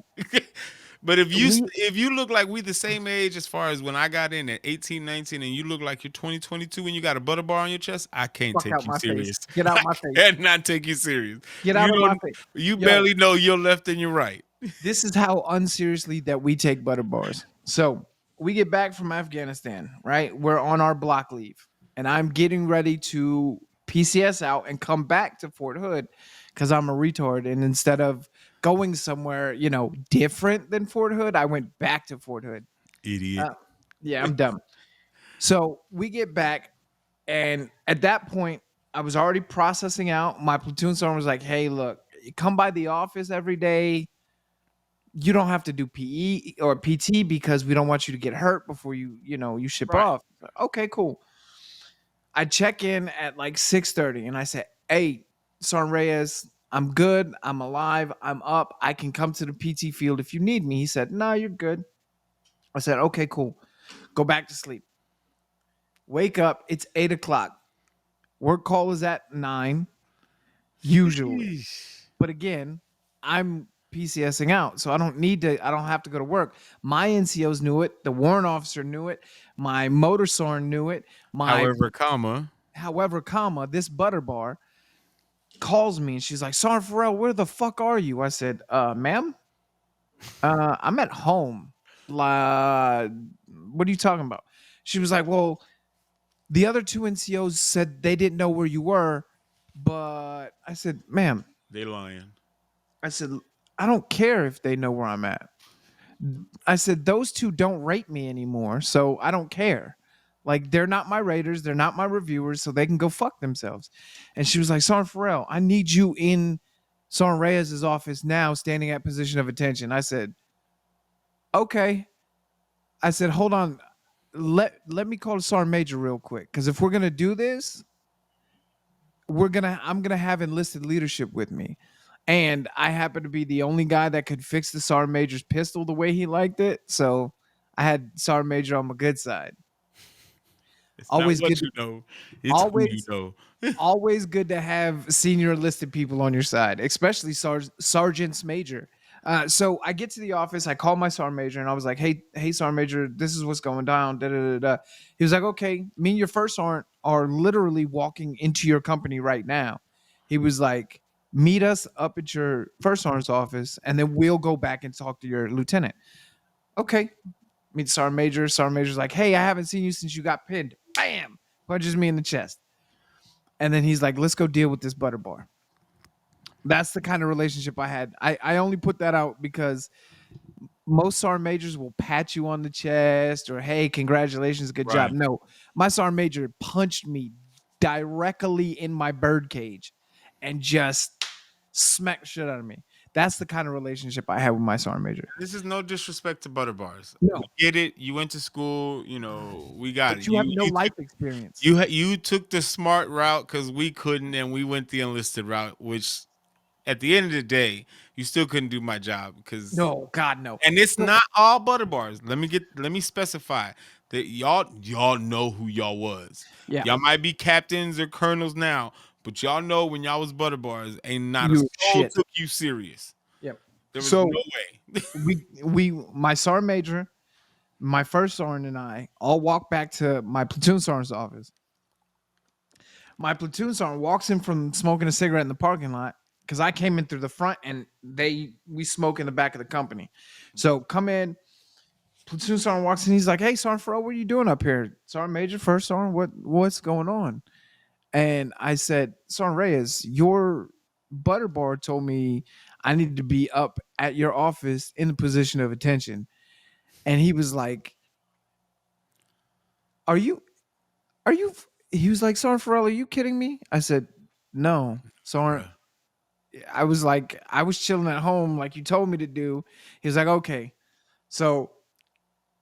S2: But if you
S1: we
S2: if you look like we the same age as far as when I got in at 18, 19, and you look like you're 2022 and you got a butter bar on your chest, I can't
S1: fuck
S2: take
S1: out
S2: you
S1: my face.
S2: serious.
S1: Get out
S2: I
S1: my face.
S2: cannot take you serious.
S1: Get
S2: You
S1: out of my
S2: don't
S1: face.
S2: you
S1: Yo,
S2: barely know your left and your right.
S1: this is how unseriously that we take butter bars. So we get back from Afghanistan, right? We're on our block leave, and I'm getting ready to PCS out and come back to Fort Hood because I'm a retard. And instead of going somewhere, different than Fort Hood, I went back to Fort Hood.
S2: Idiot.
S1: Uh, yeah, I'm dumb. So we get back, and at that point, I was already processing out. My platoon sergeant was like, "Hey, look, you come by the office every day. You don't have to do PE or PT because we don't want you to get hurt before you ship
S2: Right.
S1: off." Okay, cool. I check in at like 6:30, and I said, "Hey, Sergeant Reyes, I'm good. I'm alive. I'm up. I can come to the PT field if you need me." He said, "No, you're good." I said, "Okay, cool. Go back to sleep. Wake up. It's 8 o'clock. Work call is at 9, usually.
S2: Sheesh.
S1: But again, I'm PCSing out, so I don't have to go to work. My NCOs knew it. The warrant officer knew it. My motor sergeant knew it. My
S2: However, comma,
S1: however, this butter bar calls me and she's like, "Sergeant Farrell, where the fuck are you?" I said, ma'am, I'm at home. What are you talking about? She was like, "Well, the other two NCOs said they didn't know where you were, but," I said, "Ma'am,"
S2: they lying.
S1: I said, "I don't care if they know where I'm at." I said, "Those two don't rate me anymore, so I don't care. Like, they're not my raters, they're not my reviewers, so they can go fuck themselves." And she was like, "Sergeant Farrell, I need you in Sergeant Reyes' office now, standing at position of attention." I said, "Okay." I said, "Hold on. Let me call the Sergeant Major real quick. Because if we're gonna do this, I'm gonna have enlisted leadership with me." And I happen to be the only guy that could fix the Sergeant Major's pistol the way he liked it. So I had Sergeant Major on my good side.
S2: It's not
S1: Always
S2: what
S1: good
S2: you
S1: to
S2: know, it's who you
S1: always
S2: know.
S1: always good to have senior enlisted people on your side, especially sergeants major. So I get to the office, I call my sergeant major, and I was like, "Hey, sergeant major, this is what's going down." Da, da, da, da. He was like, "Okay, me and your first sergeant are literally walking into your company right now." He was like, "Meet us up at your first sergeant's office, and then we'll go back and talk to your lieutenant." Okay, meet sergeant major. Sergeant major's like, "Hey, I haven't seen you since you got pinned." Bam, punches me in the chest. And then he's like, "Let's go deal with this butter bar." That's the kind of relationship I had. I only put that out because most sergeant majors will pat you on the chest or hey, congratulations, good job.
S2: Right.
S1: No, my sergeant major punched me directly in my bird cage and just smacked the shit out of me. That's the kind of relationship I have with my sergeant major.
S2: This is no disrespect to butter bars. We
S1: No,
S2: get it. You went to school. We got it.
S1: but you have no
S2: You
S1: life
S2: took
S1: experience.
S2: you took the smart route because we couldn't, and we went the enlisted route. Which at the end of the day, you still couldn't do my job because.
S1: No, God, no.
S2: And it's
S1: So,
S2: not all butter bars. Let me specify that y'all know who y'all was.
S1: yeah,
S2: Y'all might be captains or colonels now, but y'all know when y'all was butter bars, ain't not a
S1: you
S2: soul
S1: shit.
S2: took you serious.
S1: Yep.
S2: There was no
S1: So
S2: way.
S1: my sergeant major, my first sergeant, and I all walked back to my platoon sergeant's office. My platoon sergeant walks in from smoking a cigarette in the parking lot because I came in through the front and we smoke in the back of the company. So come in, platoon sergeant walks in. He's like, "Hey, Sergeant Farrell, what are you doing up here? Sergeant Major, first sergeant, what's going on?" And I said, "Sergeant Reyes, your butter bar told me I needed to be up at your office in the position of attention." And he was like, "Are you? Are you?" He was like, "Sergeant Farrell, are you kidding me?" I said, "No, Sergeant."
S2: Bruh.
S1: I was like, I was chilling at home like you told me to do. He was like, "Okay." So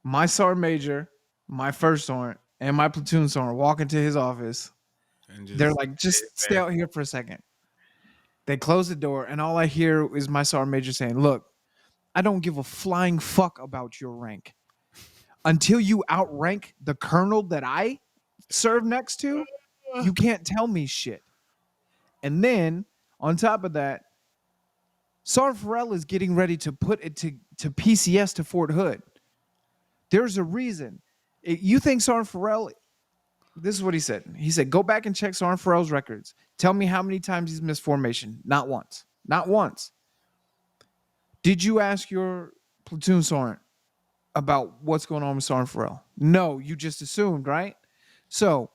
S1: my sergeant major, my first sergeant, and my platoon sergeant walk into his office.
S2: And
S1: They're
S2: just
S1: like,
S2: stay
S1: "Just stay
S2: back.
S1: out here for a second." They close the door, and all I hear is my sergeant major saying, "Look, I don't give a flying fuck about your rank. Until you outrank the colonel that I serve next to, you can't tell me shit." And then on top of that, Sergeant Farrell is getting ready to put it to PCS to Fort Hood. There's a reason. You think Sergeant Farrell, this is what he said. He said, "Go back and check Sergeant Farrell's records. Tell me how many times he's missed formation. Not once. Not once. Did you ask your platoon sergeant about what's going on with Sergeant Farrell? No, you just assumed, right? So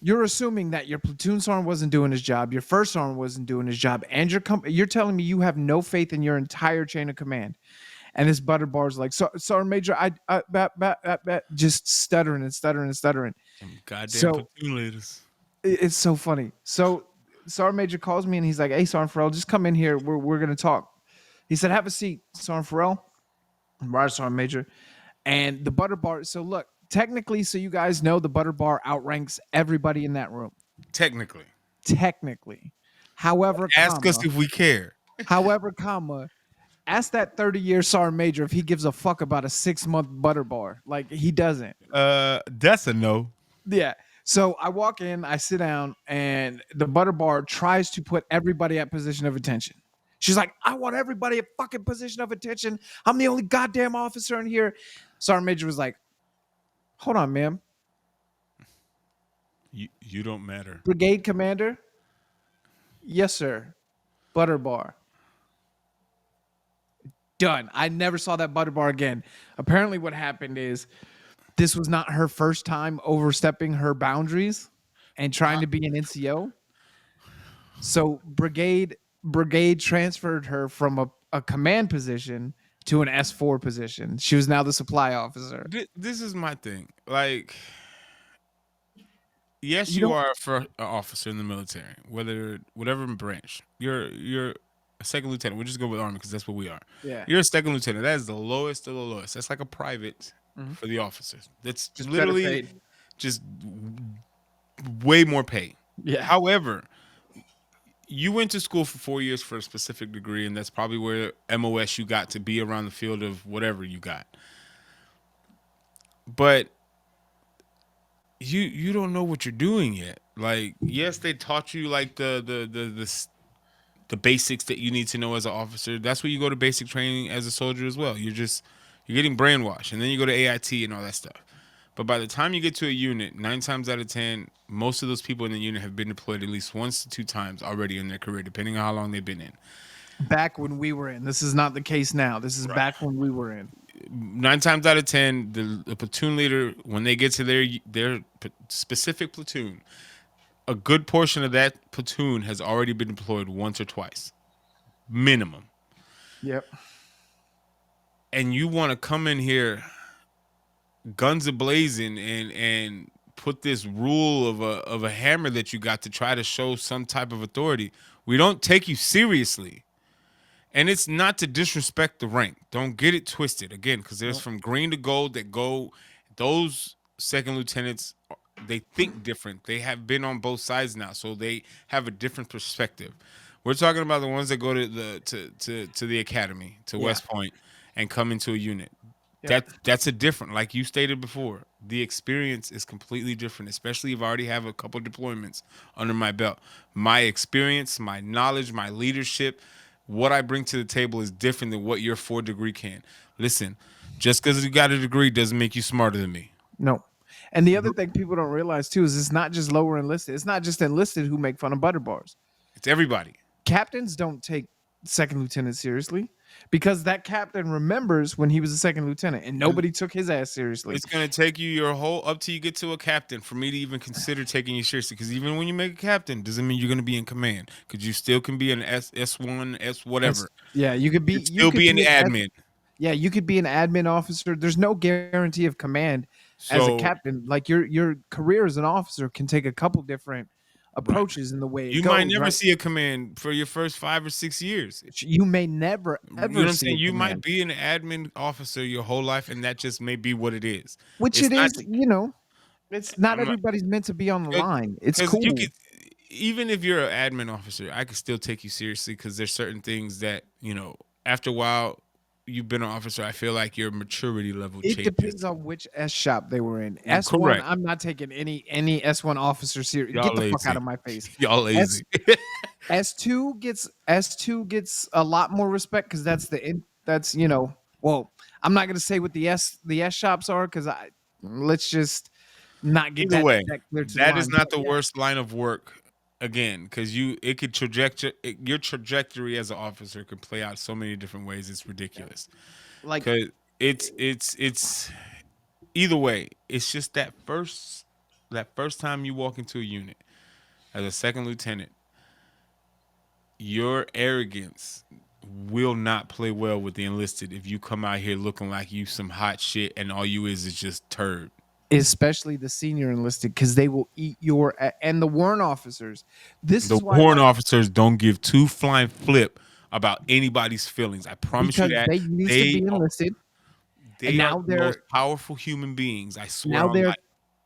S1: you're assuming that your platoon sergeant wasn't doing his job, your first sergeant wasn't doing his job, and you're telling me you have no faith in your entire chain of command." And his butter bar's like, "Sergeant Major, just stuttering and stuttering and stuttering."
S2: Them goddamn
S1: So
S2: platoon leaders.
S1: it's so funny. So Sergeant Major calls me and he's like, "Hey, Sergeant Farrell, just come in here. We're gonna talk." He said, "Have a seat, Sergeant Farrell." Right, Sergeant Major. And the butter bar. So look, technically, so you guys know, the butter bar outranks everybody in that room.
S2: Technically.
S1: Technically. However,
S2: Ask us if we care.
S1: comma, ask that 30-year sergeant major if he gives a fuck about a 6-month butter bar. Like he doesn't.
S2: That's a no.
S1: Yeah. So I walk in, I sit down, and the butter bar tries to put everybody at position of attention. She's like, "I want everybody at fucking position of attention. I'm the only goddamn officer in here." Sergeant Major was like, "Hold on, ma'am.
S2: You don't matter.
S1: Brigade commander?" "Yes, sir." Butter bar. Done. I never saw that butter bar again. Apparently, what happened is this was not her first time overstepping her boundaries and trying to be an NCO. So brigade transferred her from a command position to an S4 position. She was now the supply officer.
S2: This is my thing. Like, yes,
S1: You
S2: you
S1: don't
S2: are an officer in the military, whatever branch. You're a second lieutenant. We'll just go with army because that's what we are.
S1: yeah.
S2: You're a second lieutenant. That is the lowest of the lowest. That's like a private
S1: Mhm.
S2: for the officers. That's
S1: Just better
S2: literally
S1: paid.
S2: just way more pay.
S1: Yeah.
S2: However, you went to school for 4 years for a specific degree, and that's probably where MOS you got to be around the field of whatever you got. But you don't know what you're doing yet. Like, yes, they taught you like the basics that you need to know as an officer. That's where you go to basic training as a soldier as well. You're getting brainwashed, and then you go to AIT and all that stuff. But by the time you get to a unit, 9 times out of 10, most of those people in the unit have been deployed at least once to 2 times already in their career, depending on how long they've been in.
S1: Back when we were in. This is not the case now. This is
S2: Right.
S1: back when we were in.
S2: 9 times out of 10, the platoon leader, when they get to their specific platoon, a good portion of that platoon has already been deployed once or twice, minimum.
S1: Yep.
S2: and you want to come in here guns a blazing and put this rule of a hammer that you got to try to show some type of authority. We don't take you seriously. And it's not to disrespect the rank. Don't get it twisted again, because there's
S1: Nope.
S2: from green to gold that go. Those second lieutenants, they think different. They have been on both sides now, so they have a different perspective. We're talking about the ones that go to the academy, to
S1: Yeah.
S2: West Point, and come into a unit.
S1: Yeah.
S2: That's a different, like you stated before. The experience is completely different, especially if I already have a couple deployments under my belt. My experience, my knowledge, my leadership, what I bring to the table is different than what your 4 degree can. Listen, just because you got a degree doesn't make you smarter than me.
S1: No. And the other thing people don't realize too is it's not just lower enlisted. It's not just enlisted who make fun of butter bars.
S2: It's everybody.
S1: Captains don't take second lieutenant seriously because that captain remembers when he was a second lieutenant and nobody took his ass seriously.
S2: It's gonna take you your whole up till you get to a captain for me to even consider taking you seriously. Because even when you make a captain, doesn't mean you're gonna be in command. Because you still can be an S1, S
S1: As,
S2: whatever.
S1: yeah,
S2: You still be an
S1: an
S2: admin.
S1: yeah, you could be an admin officer. There's no guarantee of command as a
S2: So
S1: captain. Like your career as an officer can take a couple different
S2: right,
S1: approaches in the way it
S2: you might
S1: goes,
S2: never
S1: right?
S2: see a command for your first 5 or 6 years.
S1: You may never
S2: You know
S1: ever
S2: what I'm
S1: see
S2: saying?
S1: a
S2: You might
S1: command,
S2: be an admin officer your whole life, and that just may be what it is.
S1: which
S2: It's
S1: it
S2: not.
S1: is, it's not
S2: I'm not
S1: everybody's meant to be on the line. It's
S2: because you
S1: cool.
S2: could, even if you're an admin officer, I could still take you seriously because there's certain things that after a while you've been an officer. I feel like your maturity level
S1: It
S2: changes.
S1: depends on which S shop they were in. S1,
S2: Correct.
S1: I'm not taking any S1 officer serious. Get
S2: Y'all
S1: the fuck out
S2: lazy.
S1: of my face.
S2: Y'all
S1: S
S2: lazy.
S1: S2 gets a lot more respect because that's well, I'm not gonna say what the S shops are because I let's just not get
S2: Either
S1: that
S2: way,
S1: that clear to the
S2: that is
S1: line.
S2: not
S1: But
S2: the
S1: yeah,
S2: worst line of work. Again, because it could your trajectory as an officer could play out so many different ways. It's ridiculous.
S1: like
S2: Because it's either way. It's just that first time you walk into a unit as a second lieutenant, your arrogance will not play well with the enlisted if you come out here looking like you some hot shit and all you is just turd.
S1: especially the senior enlisted because they will eat your and the warrant officers. This
S2: The
S1: is why
S2: warrant
S1: like
S2: officers don't give two flying flip about anybody's feelings. I promise you
S1: because
S2: that
S1: they used to
S2: they
S1: be
S2: are,
S1: enlisted and
S2: they are the most powerful human beings. I swear
S1: now
S2: on
S1: they're
S2: life,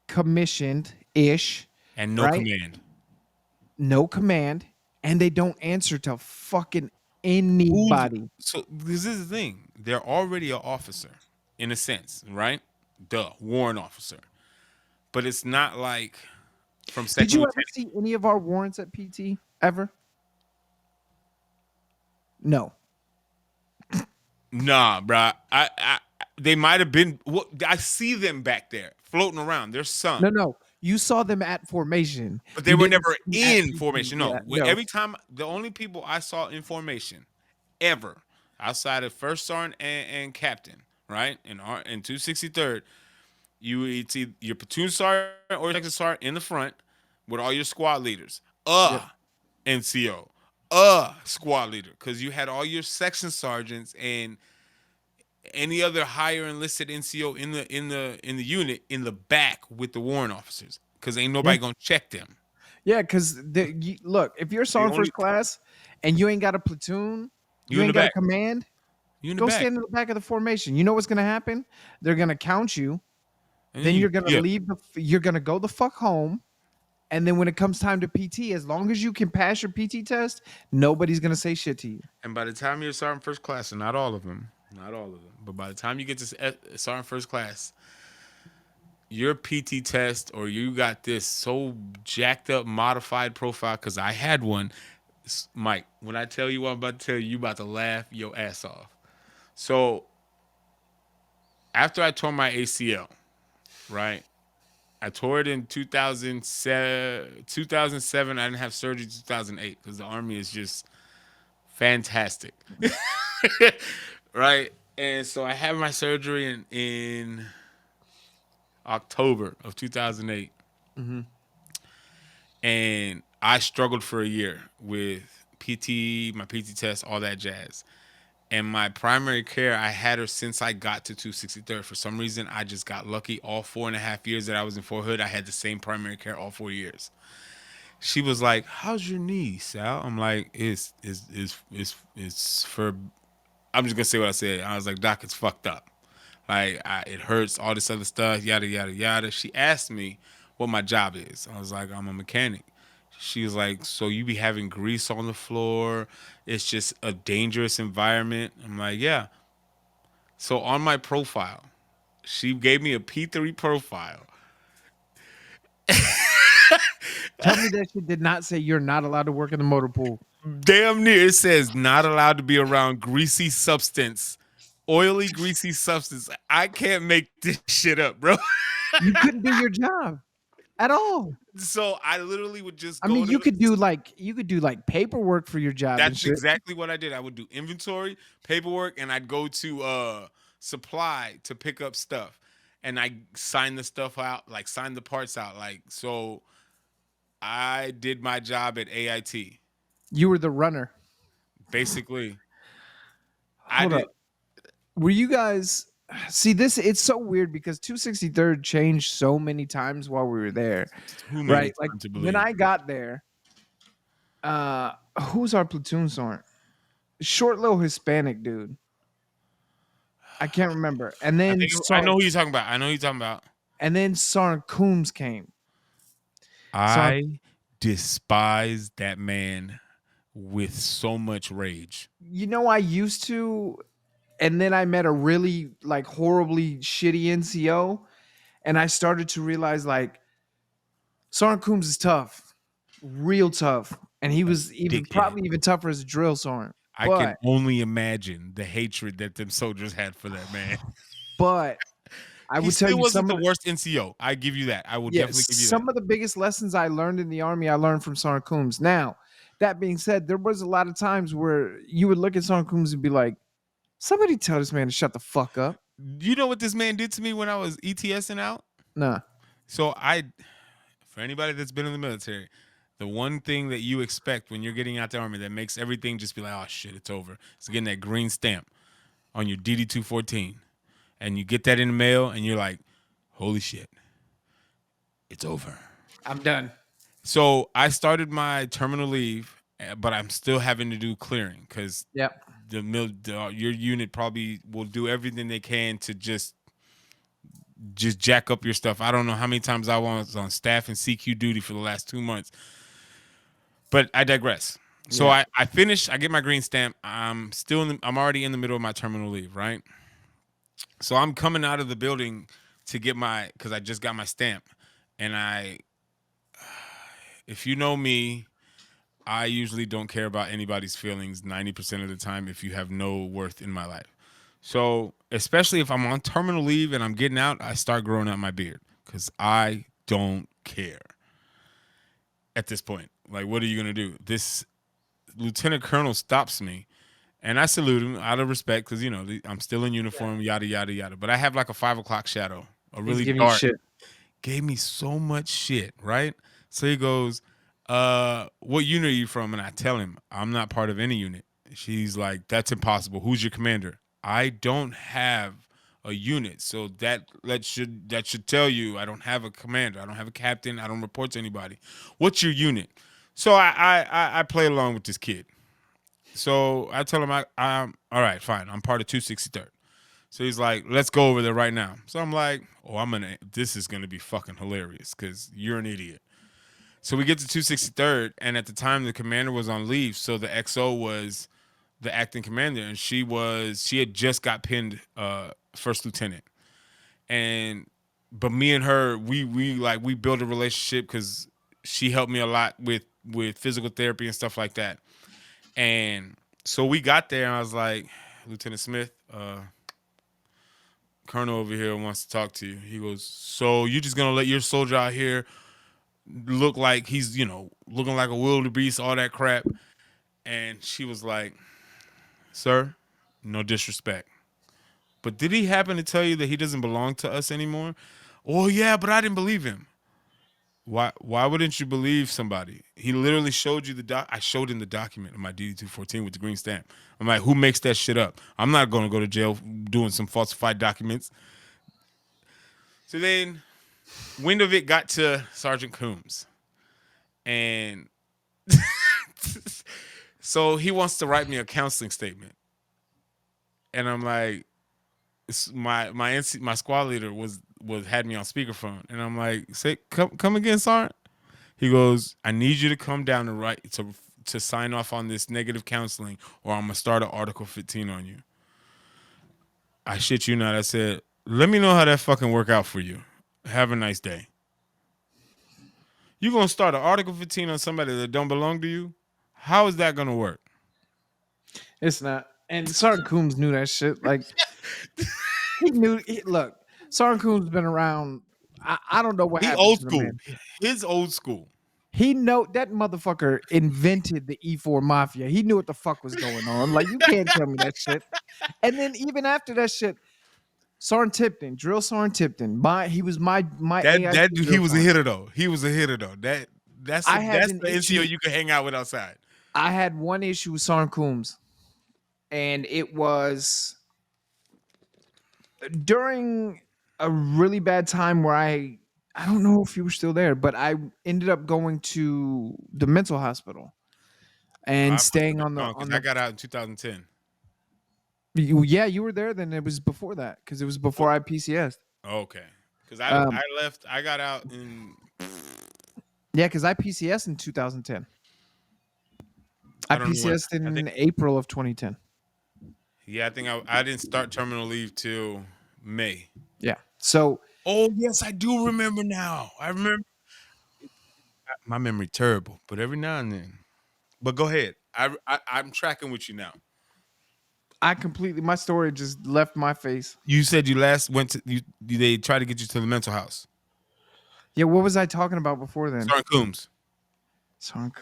S1: commissioned ish,
S2: and no
S1: right?
S2: command.
S1: No command, and they don't answer to fucking
S2: Who's
S1: anybody.
S2: so? This is the thing. They're already an officer, in a sense, right? Duh, warrant officer. But it's not like from
S1: Did
S2: second
S1: you ever
S2: lieutenant.
S1: see any of our warrants at PT ever? No.
S2: Nah, bruh. They might have been. What I see them back there floating around. There's some,
S1: No, no. You saw them at formation.
S2: but they
S1: You
S2: were
S1: didn't
S2: never
S1: see them at
S2: in
S1: PT.
S2: formation.
S1: Yeah,
S2: No,
S1: no.
S2: every time the only people I saw in formation ever outside of first sergeant and captain, right, in 263rd, it's either your platoon sergeant or your second sergeant in the front with all your squad leaders.
S1: Yep.
S2: NCO, squad leader, because you had all your section sergeants and any other higher enlisted NCO in the unit in the back with the warrant officers, because ain't
S1: Yeah.
S2: nobody gonna check them.
S1: Yeah, because look, if you're
S2: They
S1: Sergeant
S2: only
S1: First Class and you ain't got a platoon,
S2: you
S1: you
S2: in the
S1: ain't got a
S2: back.
S1: command,
S2: You in the
S1: go
S2: back,
S1: stand in the back of the formation. You know what's gonna happen? They're gonna count you.
S2: and then
S1: Then
S2: you
S1: you're gonna
S2: yeah.
S1: leave you're gonna go the fuck home. And then when it comes time to PT, as long as you can pass your PT test, nobody's gonna say shit to you.
S2: And by the time you're sergeant first class, and not all of them, but by the time you get to sergeant first class, your PT test or you got this so jacked up modified profile. Because I had one, Mike. When I tell you what I'm about to tell you, you about to laugh your ass off. So after I tore my ACL, right? I tore it in 2007. 2007. I didn't have surgery 2008 because the army is just fantastic, right? And so I had my surgery in October of 2008,
S1: Mm-hmm.
S2: and I struggled for a year with PT, my PT test, all that jazz. And my primary care, I had her since I got to 263rd. For some reason, I just got lucky. All 4.5 years that I was in Fort Hood, I had the same primary care all 4 years. She was like, "How's your knee, Sal?" I'm like, It's for." I'm just gonna say what I said. I was like, "Doc, it's fucked up. Like, it hurts. All this other stuff. Yada yada yada." She asked me what my job is. I was like, "I'm a mechanic." She was like, "So you be having grease on the floor? It's just a dangerous environment." I'm like, "Yeah." So on my profile, she gave me a P3 profile.
S1: Tell me that shit did not say you're not allowed to work in the motor pool.
S2: Damn near it says not allowed to be around greasy substance, oily greasy substance. I can't make this shit up, bro.
S1: You couldn't do your job at all.
S2: So I literally would just
S1: I
S2: go
S1: mean,
S2: to.
S1: you could do like paperwork for your job and
S2: That's
S1: shit.
S2: exactly what I did. I would do inventory, paperwork, and I'd go to supply to pick up stuff. And I sign the stuff out, like sign the parts out. Like, so I did my job at AIT.
S1: You were the runner.
S2: Basically, I
S1: Hold
S2: did.
S1: up. Were you guys see this? It's so weird because 263rd changed so many times while we were there,
S2: Too many
S1: right? Like
S2: times to
S1: when
S2: believe.
S1: I got there, uh, who's our platoon sergeant? Short little Hispanic dude. I can't remember.
S2: I think I know who you're talking about. I know who you're talking about.
S1: And then Sergeant Coombs came. Sergeant,
S2: I despise that man with so much rage.
S1: I used to, and then I met a really like horribly shitty NCO, and I started to realize like Sergeant Coombs is tough, real tough, and he
S2: A
S1: was even
S2: dickhead.
S1: probably even tougher as a drill sergeant.
S2: I can
S1: But
S2: only imagine the hatred that them soldiers had for that man.
S1: but I
S2: He
S1: would tell
S2: still
S1: you
S2: wasn't
S1: some of
S2: the
S1: the
S2: worst NCO. I give you that. I will definitely
S1: yes,
S2: give you that.
S1: some of the biggest lessons I learned in the army, I learned from Sergeant Coombs. Now, that being said, there was a lot of times where you would look at Sergeant Coombs and be like, somebody tell this man to shut the fuck up.
S2: You know what this man did to me when I was ETSing out?
S1: Nah.
S2: So for anybody that's been in the military, the one thing that you expect when you're getting out the army that makes everything just be like, oh shit, it's over. It's getting that green stamp on your DD 214. And you get that in the mail and you're like, holy shit, it's over.
S1: I'm done.
S2: So I started my terminal leave, but I'm still having to do clearing because
S1: Yep.
S2: your unit probably will do everything they can to just jack up your stuff. I don't know how many times I was on staff and CQ duty for the last 2 months, but I digress. So
S1: Yeah.
S2: I finish. I get my green stamp. I'm already in the middle of my terminal leave, right? So I'm coming out of the building to get because I just got my stamp, and if you know me, I usually don't care about anybody's feelings 90% of the time if you have no worth in my life. So, especially if I'm on terminal leave and I'm getting out, I start growing out my beard because I don't care at this point. Like, what are you going to do? This lieutenant colonel stops me and I salute him out of respect because, I'm still in
S1: Yeah.
S2: uniform, yada, yada, yada. But I have like a 5 o'clock shadow, a
S1: He's
S2: really
S1: giving you
S2: dark,
S1: shit.
S2: gave me so much shit, right? So he goes, what unit are you from? And I tell him, I'm not part of any unit. She's like, that's impossible. Who's your commander? I don't have a unit. So that should tell you I don't have a commander. I don't have a captain. I don't report to anybody. What's your unit? So I play along with this kid. So I tell him I'm all right, fine. I'm part of 263rd. So he's like, let's go over there right now. So I'm like, oh, this is gonna be fucking hilarious because you're an idiot. So we get to 263rd, and at the time the commander was on leave, so the XO was the acting commander, and she had just got pinned first lieutenant, and but me and her we built a relationship because she helped me a lot with physical therapy and stuff like that, and so we got there, and I was like, Lieutenant Smith, Colonel over here wants to talk to you. He goes, so you just gonna let your soldier out here look like he's looking like a wildebeest, all that crap? And she was like, sir, no disrespect, but did he happen to tell you that he doesn't belong to us anymore? Oh yeah, but I didn't believe him. Why wouldn't you believe somebody? He literally showed you the doc. I showed him the document of my DD-214 with the green stamp. I'm like, who makes that shit up? I'm not going to go to jail doing some falsified documents. So then, wind of it got to Sergeant Coombs, and so he wants to write me a counseling statement, and I'm like, my squad leader was had me on speakerphone, and I'm like, say come again, Sergeant. He goes, I need you to come down and write to sign off on this negative counseling, or I'm gonna start an Article 15 on you. I shit you not. I said, let me know how that fucking work out for you. Have a nice day. You gonna start an Article 15 on somebody that don't belong to you? How is that gonna work?
S1: It's not. And Sergeant Coombs knew that shit. Like he knew. Look, Sergeant Coombs been around. I don't know what
S2: He
S1: happened
S2: old
S1: to the
S2: school.
S1: man.
S2: His old school.
S1: He know that motherfucker invented the E4 mafia. He knew what the fuck was going on. Like you can't tell me that shit. And then even after that shit, Sergeant Tipton, Drill Sergeant Tipton, he was my AIT
S2: He
S1: drill
S2: was a
S1: sergeant.
S2: hitter though. He was a hitter though.
S1: I had
S2: That's
S1: an
S2: the NCO
S1: issue.
S2: you can hang out with outside.
S1: I had one issue with Sergeant Coombs, and it was during a really bad time where I don't know if you were still there, but I ended up going to the mental hospital
S2: I
S1: and
S2: must have
S1: staying
S2: been
S1: on the
S2: gone because I got out in 2010.
S1: yeah, you were there. Then it was before that because it was before I PCS.
S2: Okay. Because
S1: Um,
S2: I left. I got out in.
S1: yeah, because I PCS in 2010. I
S2: I don't know when.
S1: PCS
S2: I think.
S1: in April of 2010.
S2: Yeah, I think I didn't start terminal leave till May.
S1: Yeah. So
S2: Oh yes, I do remember now. I remember. My memory terrible, but every now and then. But go ahead. I'm tracking with you now.
S1: I completely my story just left my face.
S2: You said you last went to you. They tried to get you to the mental house.
S1: Yeah, what was I talking about before then?
S2: Sergeant Coombs.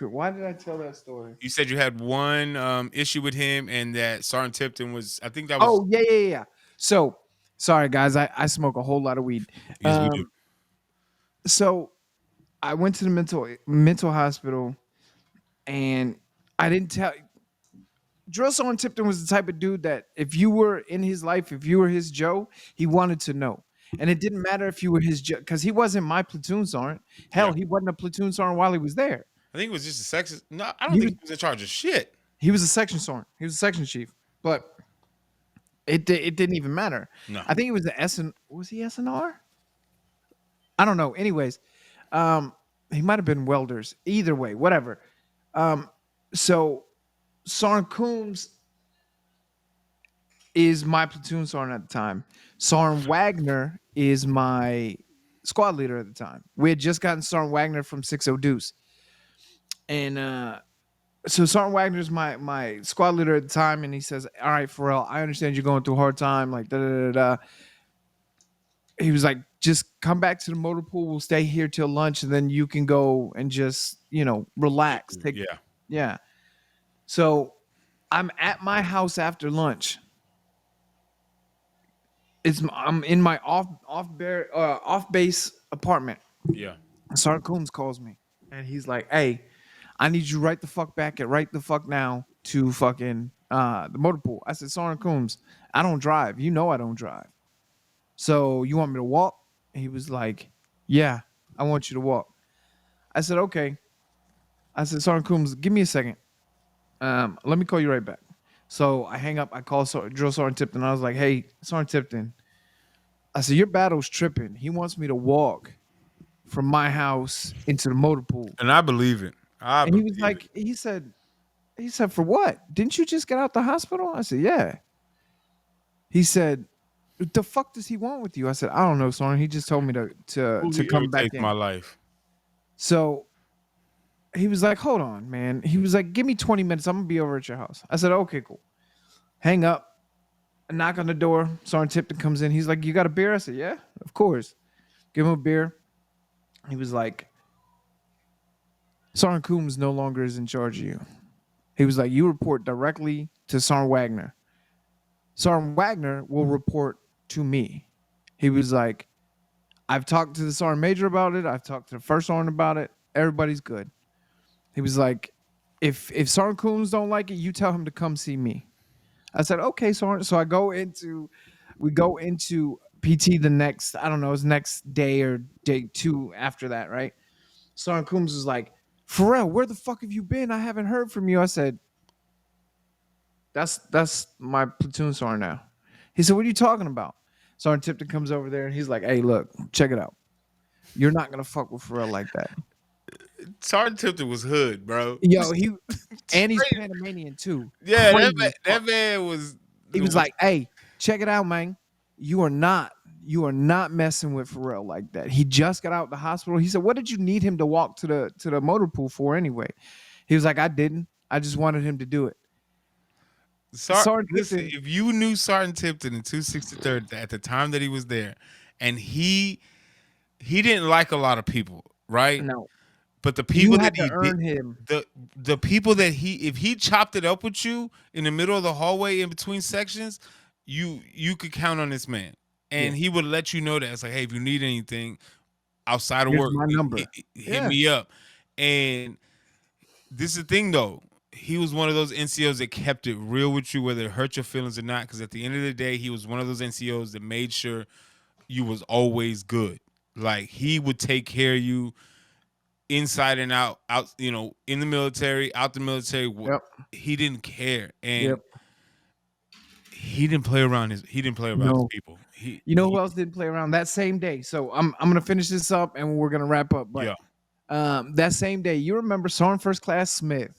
S1: Why did I tell that story?
S2: You said you had one issue with him, and that Sergeant Tipton was. I think that was.
S1: Oh yeah. So sorry guys, I smoke a whole lot of weed.
S2: Yes, we do.
S1: Um, so I went to the mental hospital, and I didn't tell. Drill Sergeant Tipton was the type of dude that if you were in his life, if you were his Joe, he wanted to know. And it didn't matter if you were his Joe, because he wasn't my platoon sergeant.
S2: Yeah,
S1: Hell, he wasn't a platoon sergeant while he was there.
S2: I think it was just a sexist. No, I don't
S1: He
S2: think
S1: was
S2: he was in charge of shit.
S1: he was a section sergeant. He was a section chief. But it didn't even matter.
S2: No.
S1: I think it was the SN was he SNR? I don't know. Anyways, um, he might have been welders. Either way, whatever. Um, so Sergeant Coombs is my platoon sergeant at the time. Sergeant Wagner is my squad leader at the time. We had just gotten Sergeant Wagner from 60 Deuce. And so Sergeant Wagner's my squad leader at the time, and he says, all right, Pharrell, I understand you're going through a hard time, like da da da da. He was like, just come back to the motor pool. We'll stay here till lunch, and then you can go and just, relax. Take
S2: Yeah.
S1: yeah. So I'm at my house after lunch. I'm in my off base apartment.
S2: Yeah.
S1: Sergeant Coombs calls me, and he's like, "Hey, I need you right the fuck back at right the fuck now to fucking the motor pool." I said, "Sergeant Coombs, I don't drive. You know I don't drive. So you want me to walk?" He was like, "Yeah, I want you to walk." I said, "Okay." I said, "Sergeant Coombs, give me a second. Let me call you right back." So I hang up. I call Drill Sergeant Tipton. I was like, "Hey, Sergeant Tipton," I said, "Your battle's tripping. He wants me to walk from my house into the motor pool."
S2: And I believe it. I
S1: And he was
S2: believe it.
S1: like, he said, "For what? Didn't you just get out the hospital?" I said, "Yeah." He said, "What the fuck does he want with you?" I said, "I don't know, Soren. He just told me to
S2: Who
S1: come back
S2: irritates my
S1: in."
S2: life?
S1: So he was like, "Hold on, man." He was like, "Give me 20 minutes. I'm gonna be over at your house." I said, "Okay, cool." Hang up. I knock on the door. Sergeant Tipton comes in. He's like, "You got a beer?" I said, "Yeah, of course." Give him a beer. He was like, "Sergeant Coombs no longer is in charge of you." He was like, "You report directly to Sergeant Wagner. Sergeant Wagner will report to me." He was like, "I've talked to the Sergeant Major about it. I've talked to the first sergeant about it. Everybody's good." He was like, if Sergeant Coombs don't like it, you tell him to come see me. I said, okay, Sergeant. So we go into PT the next, I don't know, it's next day or day two after that, right? Sergeant Coombs was like, Pharrell, where the fuck have you been? I haven't heard from you. I said, that's my platoon sergeant now. He said, what are you talking about? Sergeant Tipton comes over there and he's like, hey, look, check it out. You're not gonna fuck with Pharrell like that.
S2: Sergeant Tipton was hood, bro.
S1: Yo, he and he's
S2: Straight.
S1: Panamanian too.
S2: Yeah,
S1: Crazy as fuck.
S2: that man was
S1: He was
S2: was
S1: like, "Hey, check it out, man. You are not you are not messing with Pharrell like that. He just got out of the hospital." He said, "What did you need him to walk to the motor pool for anyway?" He was like, "I didn't. I just wanted him to do it." Sergeant
S2: Listen,
S1: Tipton,
S2: if you knew Sergeant Tipton in 263rd at the time that he was there, and he didn't like a lot of people, right?
S1: no,
S2: But the
S1: you
S2: people that
S1: had to
S2: he did,
S1: earn him.
S2: the the people that if he chopped it up with you in the middle of the hallway in between sections, you could count on this man,
S1: Yeah,
S2: and he would let you know that it's like, hey, if you need anything outside of
S1: here's
S2: work,
S1: my number.
S2: hit
S1: Yeah,
S2: me up. And this is the thing though. He was one of those NCOs that kept it real with you, whether it hurt your feelings or not. Because at the end of the day, he was one of those NCOs that made sure you was always good. Like he would take care of you inside and out, in the military, out the military.
S1: yep,
S2: He didn't care,
S1: yep.
S2: and he didn't play around his
S1: No,
S2: people.
S1: you know who else didn't play around that same day? So I'm gonna finish this up and we're gonna wrap up. But
S2: Yeah,
S1: that same day, you remember Sergeant First Class Smith,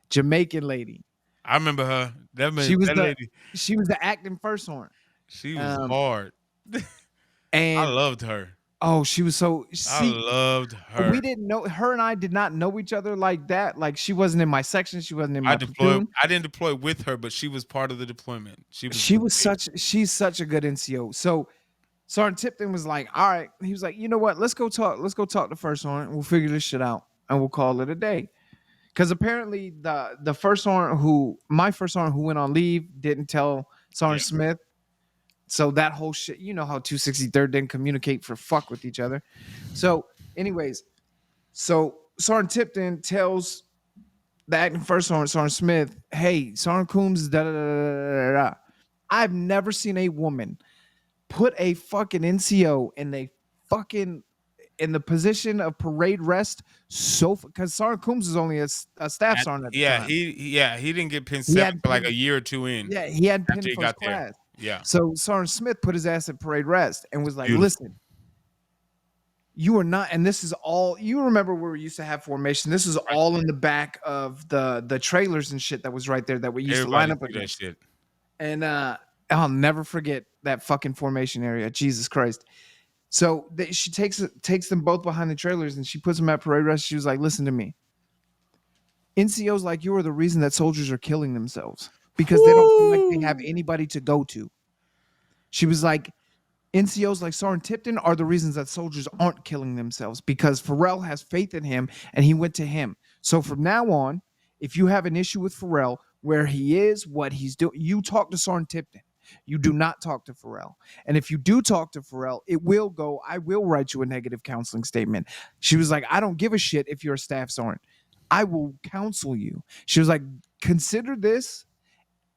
S1: Jamaican lady.
S2: I remember her.
S1: She was
S2: That
S1: the
S2: lady,
S1: she was the acting first horn.
S2: she was
S1: Um,
S2: hard. I
S1: and
S2: loved her.
S1: oh, she was so
S2: I
S1: see.
S2: loved
S1: We
S2: her.
S1: didn't know her and I did not know each other like that. Like she wasn't in my section, she wasn't in my platoon.
S2: I didn't deploy with her, but she was part of the deployment. She was
S1: She
S2: with
S1: was
S2: me.
S1: she's such a good NCO. So Sergeant Tipton was like, all right. He was like, you know what? Let's go talk to first horn. We'll figure this shit out and we'll call it a day. Because apparently the first horn my first horn who went on leave didn't tell
S2: Yeah.
S1: Sergeant Smith. So that whole shit, you know how 263rd didn't communicate for fuck with each other. So, anyways, so Sergeant Tipton tells the acting first sergeant, Sergeant Smith, hey, Sergeant Coombs, da da da da da. I've never seen a woman put a fucking NCO in a fucking in the position of parade rest so because Sergeant Coombs is only a staff sergeant at the
S2: Yeah,
S1: time.
S2: he didn't get pinned
S1: He
S2: seven
S1: had
S2: for like a
S1: pinned,
S2: year or two in
S1: yeah, he had
S2: after
S1: pinned
S2: he
S1: first
S2: got there.
S1: class.
S2: Yeah,
S1: So Sergeant Smith put his ass at parade rest and was like,
S2: beautiful.
S1: listen, you are not, and this is all you remember where we used to have formation. This is
S2: Right.
S1: all in the back of the trailers and shit that was right there that we used to line
S2: Everybody
S1: up
S2: do that
S1: against.
S2: shit.
S1: And I'll never forget that fucking formation area. Jesus Christ. So she takes them both behind the trailers and she puts them at parade rest. She was like, listen to me. NCOs like you are the reason that soldiers are killing themselves because they don't feel like they have
S2: Woo!
S1: anybody to go to. She was like, NCOs like Sergeant Tipton are the reasons that soldiers aren't killing themselves because Pharrell has faith in him and he went to him. So from now on, if you have an issue with Pharrell, where he is, what he's doing, you talk to Sergeant Tipton. You do not talk to Pharrell. And if you do talk to Pharrell, I will write you a negative counseling statement. She was like, I don't give a shit if you're a staff sergeant. I will counsel you. She was like, consider this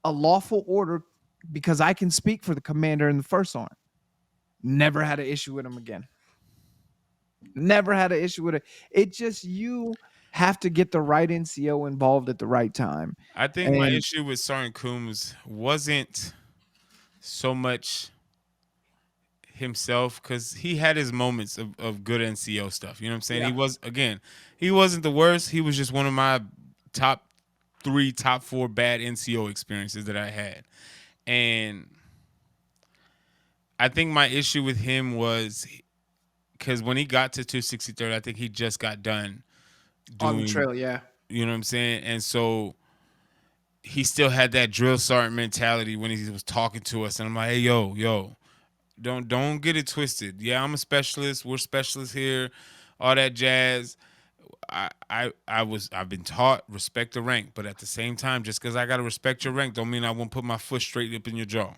S1: a lawful order because I can speak for the commander and the first sergeant. Never had an issue with him again. Never had an issue with it. It just you have to get the right NCO involved at the right time.
S2: I think my
S1: And
S2: issue with Sergeant Coombs wasn't so much himself because he had his moments of good NCO stuff. You know what I'm saying?
S1: yeah,
S2: He wasn't the worst. He was just one of my top three, top four bad NCO experiences that I had. And I think my issue with him was because when he got to 263rd, I think he just got done
S1: on the
S2: doing,
S1: trail, yeah.
S2: you know what I'm saying? And so he still had that drill sergeant mentality when he was talking to us. And I'm like, hey, yo, don't get it twisted. Yeah, I'm a specialist. We're specialists here, all that jazz. I've been taught respect the rank, but at the same time, just because I gotta respect your rank, don't mean I won't put my foot straight up in your jaw.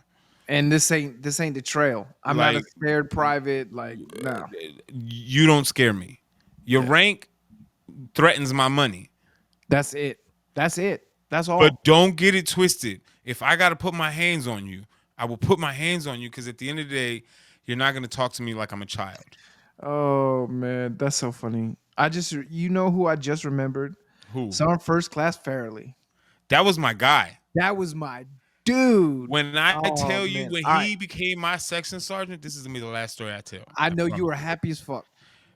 S1: And this ain't the trail. I'm not a
S2: Like
S1: scared private. Like no,
S2: you don't scare me. Your
S1: yeah,
S2: rank threatens my money.
S1: That's it. That's it. That's
S2: But
S1: all.
S2: don't get it twisted. If I got to put my hands on you, I will put my hands on you because at the end of the day, you're not going to talk to me like I'm a child.
S1: Oh man, that's so funny. You know who I just remembered?
S2: Who?
S1: Some first class Fairley.
S2: That was my guy.
S1: That was my dude.
S2: When I tell
S1: Oh
S2: you when
S1: man. All
S2: he
S1: right.
S2: became my section sergeant, this is gonna be the last story I tell.
S1: I
S2: I
S1: know you
S2: promise.
S1: were happy as fuck.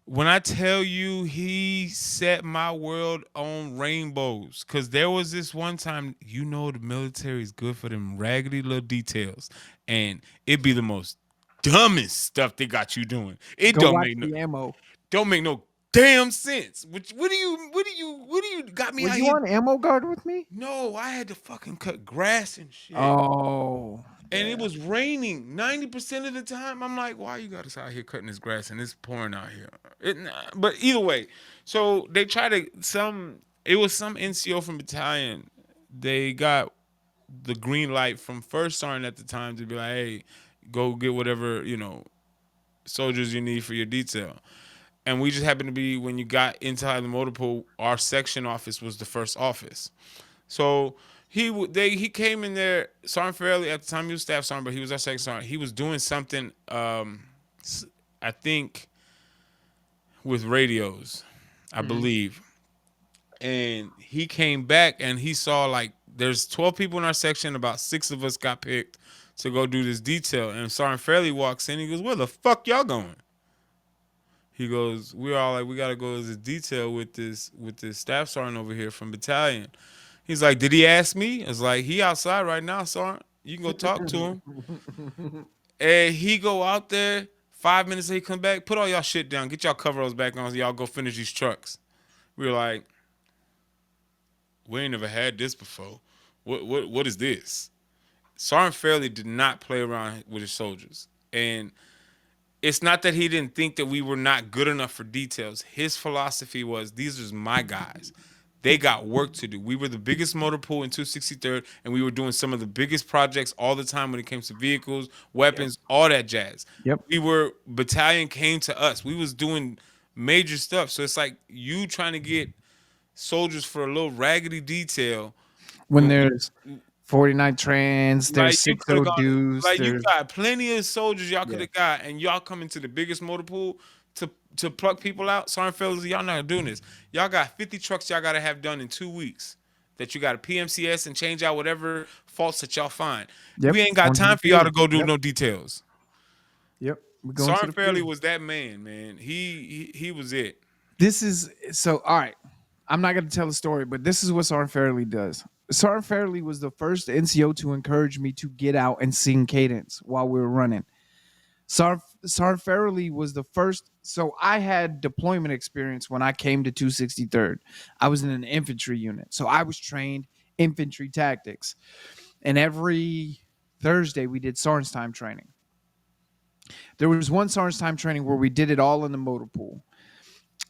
S2: When I tell you he set my world on rainbows, cause there was this one time, the military is good for them raggedy little details, and it be the most dumbest stuff they got you doing. It
S1: Go
S2: don't
S1: watch
S2: make no
S1: the ammo.
S2: don't make no damn sense. What do you got me
S1: Were
S2: out
S1: you
S2: here?
S1: on ammo guard with me?
S2: No, I had to fucking cut grass and shit.
S1: Oh,
S2: And it
S1: yeah.
S2: was raining 90% of the time. I'm like, why you got us out here cutting this grass and it's pouring out here? But either way, so they try to it was some NCO from battalion. They got the green light from first sergeant at the time to be like, hey, go get whatever, soldiers you need for your detail. And we just happened to be when you got into the motor pool, our section office was the first office. So he came in there. Sergeant Fairley at the time he was staff sergeant, but he was our second sergeant. He was doing something, I think, with radios, I
S1: Mhm.
S2: believe. And he came back and he saw like there's 12 people in our section. About 6 of us got picked to go do this detail. And Sergeant Fairley walks in. He goes, "Where the fuck y'all going?" He goes, "We're all like, we gotta go to this detail with this staff sergeant over here from battalion." He's like, "Did he ask me?" I was like, "He outside right now, sergeant. You can go talk to him." And he go out there. 5 minutes later, he come back. Put all y'all shit down. Get y'all coveralls back on. So y'all go finish these trucks. We were like, we ain't never had this before. What is this? Sergeant Fairley did not play around with his soldiers, and it's not that he didn't think that we were not good enough for details. His philosophy was these are my guys. They got work to do. We were the biggest motor pool in 263rd, and we were doing some of the biggest projects all the time when it came to vehicles,
S1: Yep.
S2: weapons, all that jazz.
S1: Yep.
S2: Battalion came to us. We was doing major stuff. So it's like you trying to get soldiers for a little raggedy detail
S1: When
S2: when
S1: there's 49 trans, there's
S2: like you
S1: six
S2: could have
S1: O
S2: gone,
S1: dudes,
S2: like you
S1: there's
S2: got plenty of soldiers y'all could
S1: yeah.
S2: have got, and y'all coming to the biggest motor pool to pluck people out. Sorry, fellas, y'all not doing this. Y'all got 50 trucks y'all gotta have done in 2 weeks. That you got a PMCS and change out whatever faults that y'all find.
S1: Yep.
S2: We ain't got
S1: Going to the
S2: time for y'all
S1: field.
S2: to go do
S1: Yep.
S2: no details.
S1: Yep. We're going to the
S2: Sergeant Fairley
S1: field.
S2: was that man, man. He was it.
S1: This is so all right. I'm not gonna tell the story, but this is what Sergeant Fairley does. Sergeant Fairley was the first NCO to encourage me to get out and sing cadence while we were running. Sergeant Fairley was the first. So I had deployment experience when I came to 263rd. I was in an infantry unit. So I was trained infantry tactics. And every Thursday we did sergeant's time training. There was one sergeant's time training where we did it all in the motor pool.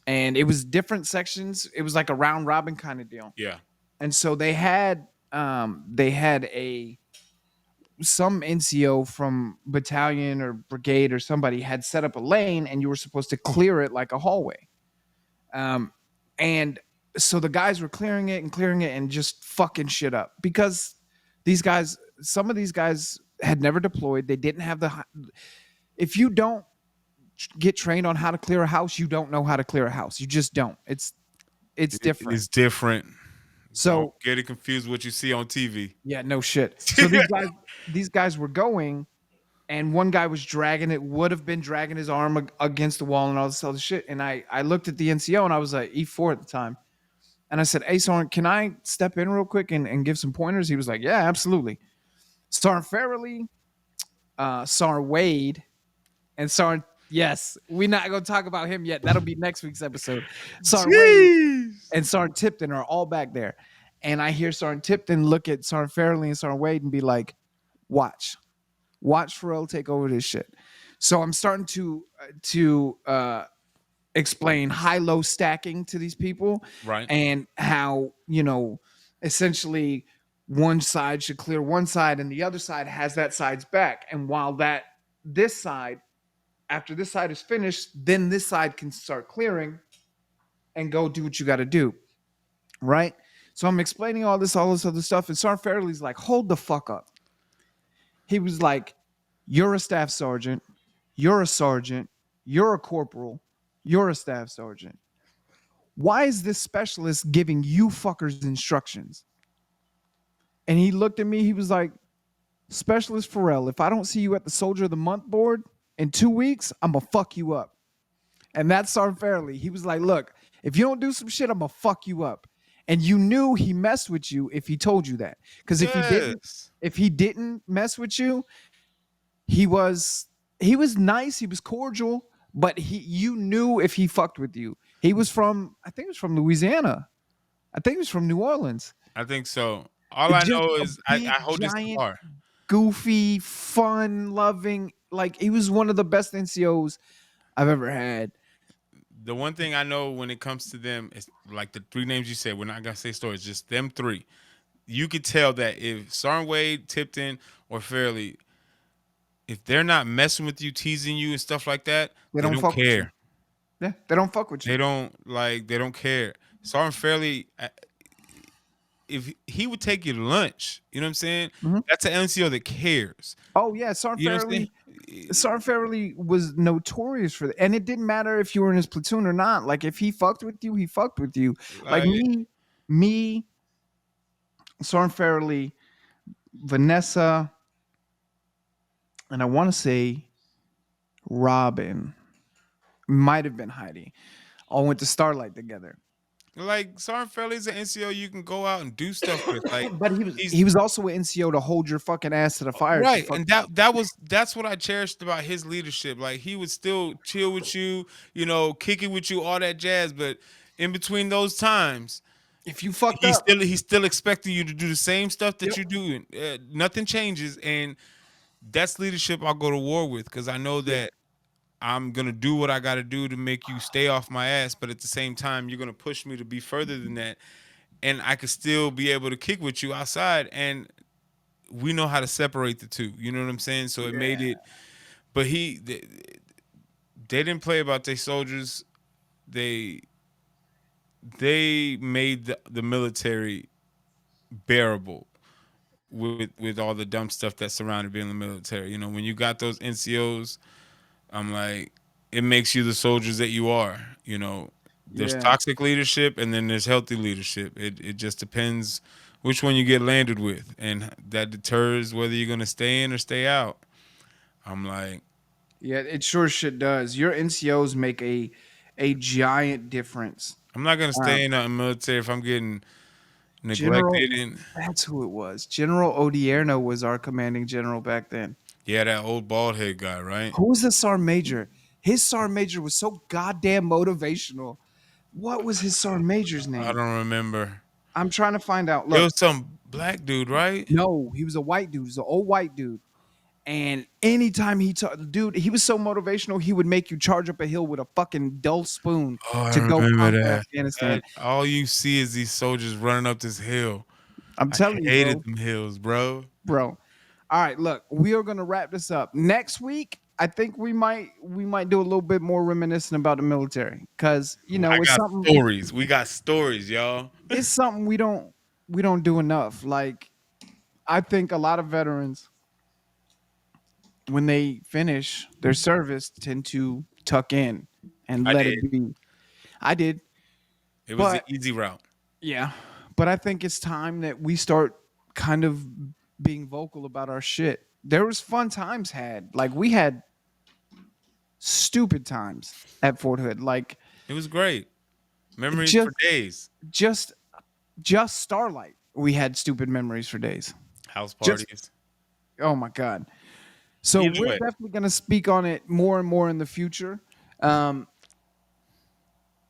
S1: And it was different sections. It was like a round robin kind of deal.
S2: Yeah.
S1: And so they had a some NCO from battalion or brigade or somebody had set up a lane and you were supposed to clear it like a hallway. Um, and so the guys were clearing it and just fucking shit up because some of these guys had never deployed. They didn't have if you don't get trained on how to clear a house, you don't know how to clear a house. You just don't. It's different.
S2: It's different. Don't
S1: So
S2: get it confused with what you see on TV.
S1: yeah, no shit. So these guys were going, and one guy was dragging it, would have been dragging his arm against the wall and all this other shit. And I looked at the NCO and I was like E4 at the time, and I said, "Hey, Sergeant, can I step in real quick and give some pointers?" He was like, "Yeah, absolutely." Sergeant Farrelly, Sergeant Wade, and Sergeant. Yes, we're not gonna talk about him yet. That'll be next week's episode. Sergeant Wade
S2: Jeez.
S1: and Sergeant Tipton are all back there. And I hear Sergeant Tipton look at Sergeant Fairley and Sergeant Wade and be like, watch Pharrell take over this shit. So I'm starting to explain high-low stacking to these people
S2: Right.
S1: and how, essentially one side should clear one side and the other side has that side's back. And while this side, after this side is finished, then this side can start clearing and go do what you got to do. Right. So I'm explaining all this other stuff, and Sergeant Fairley's like, hold the fuck up. He was like, you're a staff sergeant, you're a sergeant, you're a corporal, you're a staff sergeant. Why is this specialist giving you fuckers instructions? And he looked at me, he was like, Specialist Pharrell, if I don't see you at the Soldier of the Month board in 2 weeks, I'm gonna fuck you up. And that's Sergeant Fairley. He was like, look, if you don't do some shit, I'm gonna fuck you up. And you knew he messed with you if he told you that. Because
S2: Yes.
S1: if he didn't mess with you, he was he was nice, he was cordial, but you knew if he fucked with you. He was from, I think he was from Louisiana. I think he was from New Orleans.
S2: I think so. All I
S1: Just
S2: know
S1: a
S2: is I
S1: big,
S2: hold this
S1: giant,
S2: car.
S1: goofy, fun loving. Like he was one of the best NCOs I've ever had.
S2: The one thing I know when it comes to them is like the three names you said. We're not gonna say stories, just them three. You could tell that if Sergeant Wade, Tipton, or Fairley, if they're not messing with you, teasing you, and stuff like that,
S1: They
S2: they
S1: don't
S2: don't
S1: fuck with you.
S2: care.
S1: Yeah, they don't fuck with
S2: They
S1: you.
S2: don't like. They don't care. Sergeant Fairley, if he would take you to lunch, you know what I'm saying?
S1: Mhm.
S2: That's an NCO that cares.
S1: Oh yeah,
S2: You know what I'm saying?
S1: Sergeant Fairley was notorious for that, and it didn't matter if you were in his platoon or not. Like if he fucked with you, he fucked with you. Like
S2: Like,
S1: me, Sergeant Fairley, Vanessa, and I want to say Robin, might have been Heidi. All went to Starlight together.
S2: like Sergeant Fairley's an NCO you can go out and do stuff with. Like
S1: But
S2: he's
S1: he was also an NCO to hold your fucking ass to the fire if you
S2: right,
S1: fuck.
S2: and that's what I cherished about his leadership. Like he would still chill with you, kick it with you, all that jazz. But in between those times,
S1: If you fucked up,
S2: he's still expecting you to do the same stuff that
S1: yep,
S2: you do. Nothing changes, and that's leadership I'll go to war with because I know
S1: yeah,
S2: that I'm gonna do what I got to do to make you stay off my ass. But at the same time, you're gonna push me to be further than that, and I could still be able to kick with you outside. And we know how to separate the two. You know what I'm saying? So it made
S1: yeah,
S2: it. But they didn't play about their soldiers. They they made the military bearable with all the dumb stuff that surrounded being in the military. When you got those NCOs, I'm like, it makes you the soldiers that you are. There's
S1: yeah,
S2: toxic leadership and then there's healthy leadership. It just depends which one you get landed with, and that deters whether you're gonna stay in or stay out. I'm like,
S1: yeah. It sure shit does. Your NCOs make a giant difference.
S2: I'm not gonna
S1: Um,
S2: stay in the military if I'm getting neglected.
S1: General,
S2: And
S1: that's who it was. General Odierno was our commanding general back then.
S2: yeah, that old bald head guy, right?
S1: Who was the sergeant major? His sergeant major was so goddamn motivational. What was his sergeant major's
S2: I
S1: name?
S2: don't remember.
S1: I'm trying to find out.
S2: It
S1: Look,
S2: was some black dude, right?
S1: no, he was a white dude. He was an old white dude. And anytime he talked, dude, he was so motivational, he would make you charge up a hill with a fucking dull spoon
S2: Oh, I
S1: to go
S2: remember
S1: conquer
S2: that.
S1: Afghanistan.
S2: All you see is these soldiers running up this hill.
S1: I'm
S2: I
S1: telling you,
S2: hated
S1: bro.
S2: them hills, bro.
S1: Bro. All right, look, we are gonna wrap this up. Next week, I think we might do a little bit more reminiscent about the military. Cause
S2: I
S1: it's
S2: got
S1: something
S2: stories. We got stories, y'all.
S1: it's something we don't do enough. Like I think a lot of veterans when they finish their service tend to tuck in and
S2: I
S1: let
S2: did.
S1: it be. I did,
S2: It was the
S1: but
S2: easy route.
S1: yeah, but I think it's time that we start kind of being vocal about our shit. There was fun times had. Like we had stupid times at Fort Hood. Like
S2: It was great. Memories for
S1: just
S2: days.
S1: just just Starlight. We had stupid memories for days.
S2: House
S1: Just
S2: parties.
S1: oh my god. So
S2: Either
S1: we're
S2: way.
S1: definitely going to speak on it more and more in the future. Um,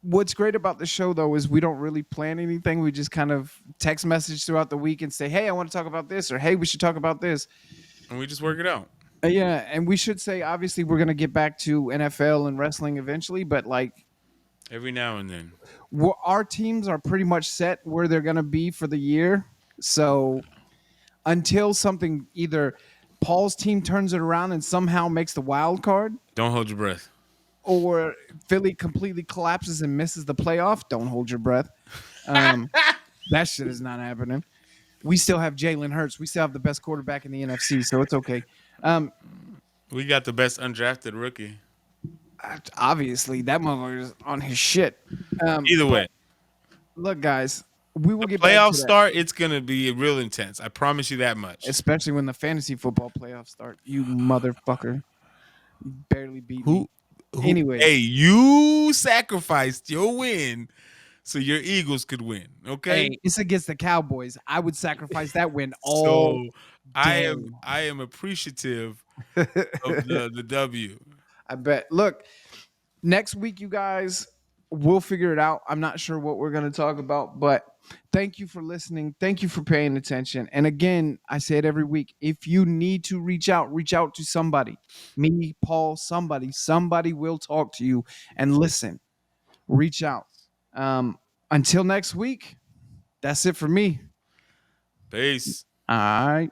S1: what's great about the show though is we don't really plan anything. We just kind of text message throughout the week and say, "Hey, I want to talk about this," or "Hey, we should talk about this."
S2: And we just work it out.
S1: Yeah, and we should say obviously we're going to get back to NFL and wrestling eventually, but like
S2: Every now and then.
S1: our teams are pretty much set where they're going to be for the year. So until something either Paul's team turns it around and somehow makes the wild card,
S2: Don't hold your breath.
S1: or Philly completely collapses and misses the playoff, don't hold your breath. Um, That shit is not happening. We still have Jalen Hurts. We still have the best quarterback in the NFC, so it's okay. Um,
S2: We got the best undrafted rookie.
S1: Obviously, that motherfucker is on his shit.
S2: Either
S1: But
S2: way,
S1: look, guys, we will
S2: the
S1: get back
S2: playoffs
S1: to that,
S2: start. It's gonna be real intense. I promise you that much.
S1: especially when the fantasy football playoffs start. You motherfucker, you barely beat me.
S2: Who, who? Hey,
S1: Anyways,
S2: you sacrificed your win so your Eagles could win. Okay,
S1: hey, it's against the Cowboys. I would sacrifice that win all
S2: so
S1: day.
S2: I am appreciative of the W.
S1: I bet. Look, next week, you guys, we'll figure it out. I'm not sure what we're going to talk about, but thank you for listening. Thank you for paying attention. And again, I say it every week. If you need to reach out to somebody, me, Paul, somebody. Somebody will talk to you and listen. Reach out. Um, until next week, that's it for me.
S2: Peace.
S1: All right.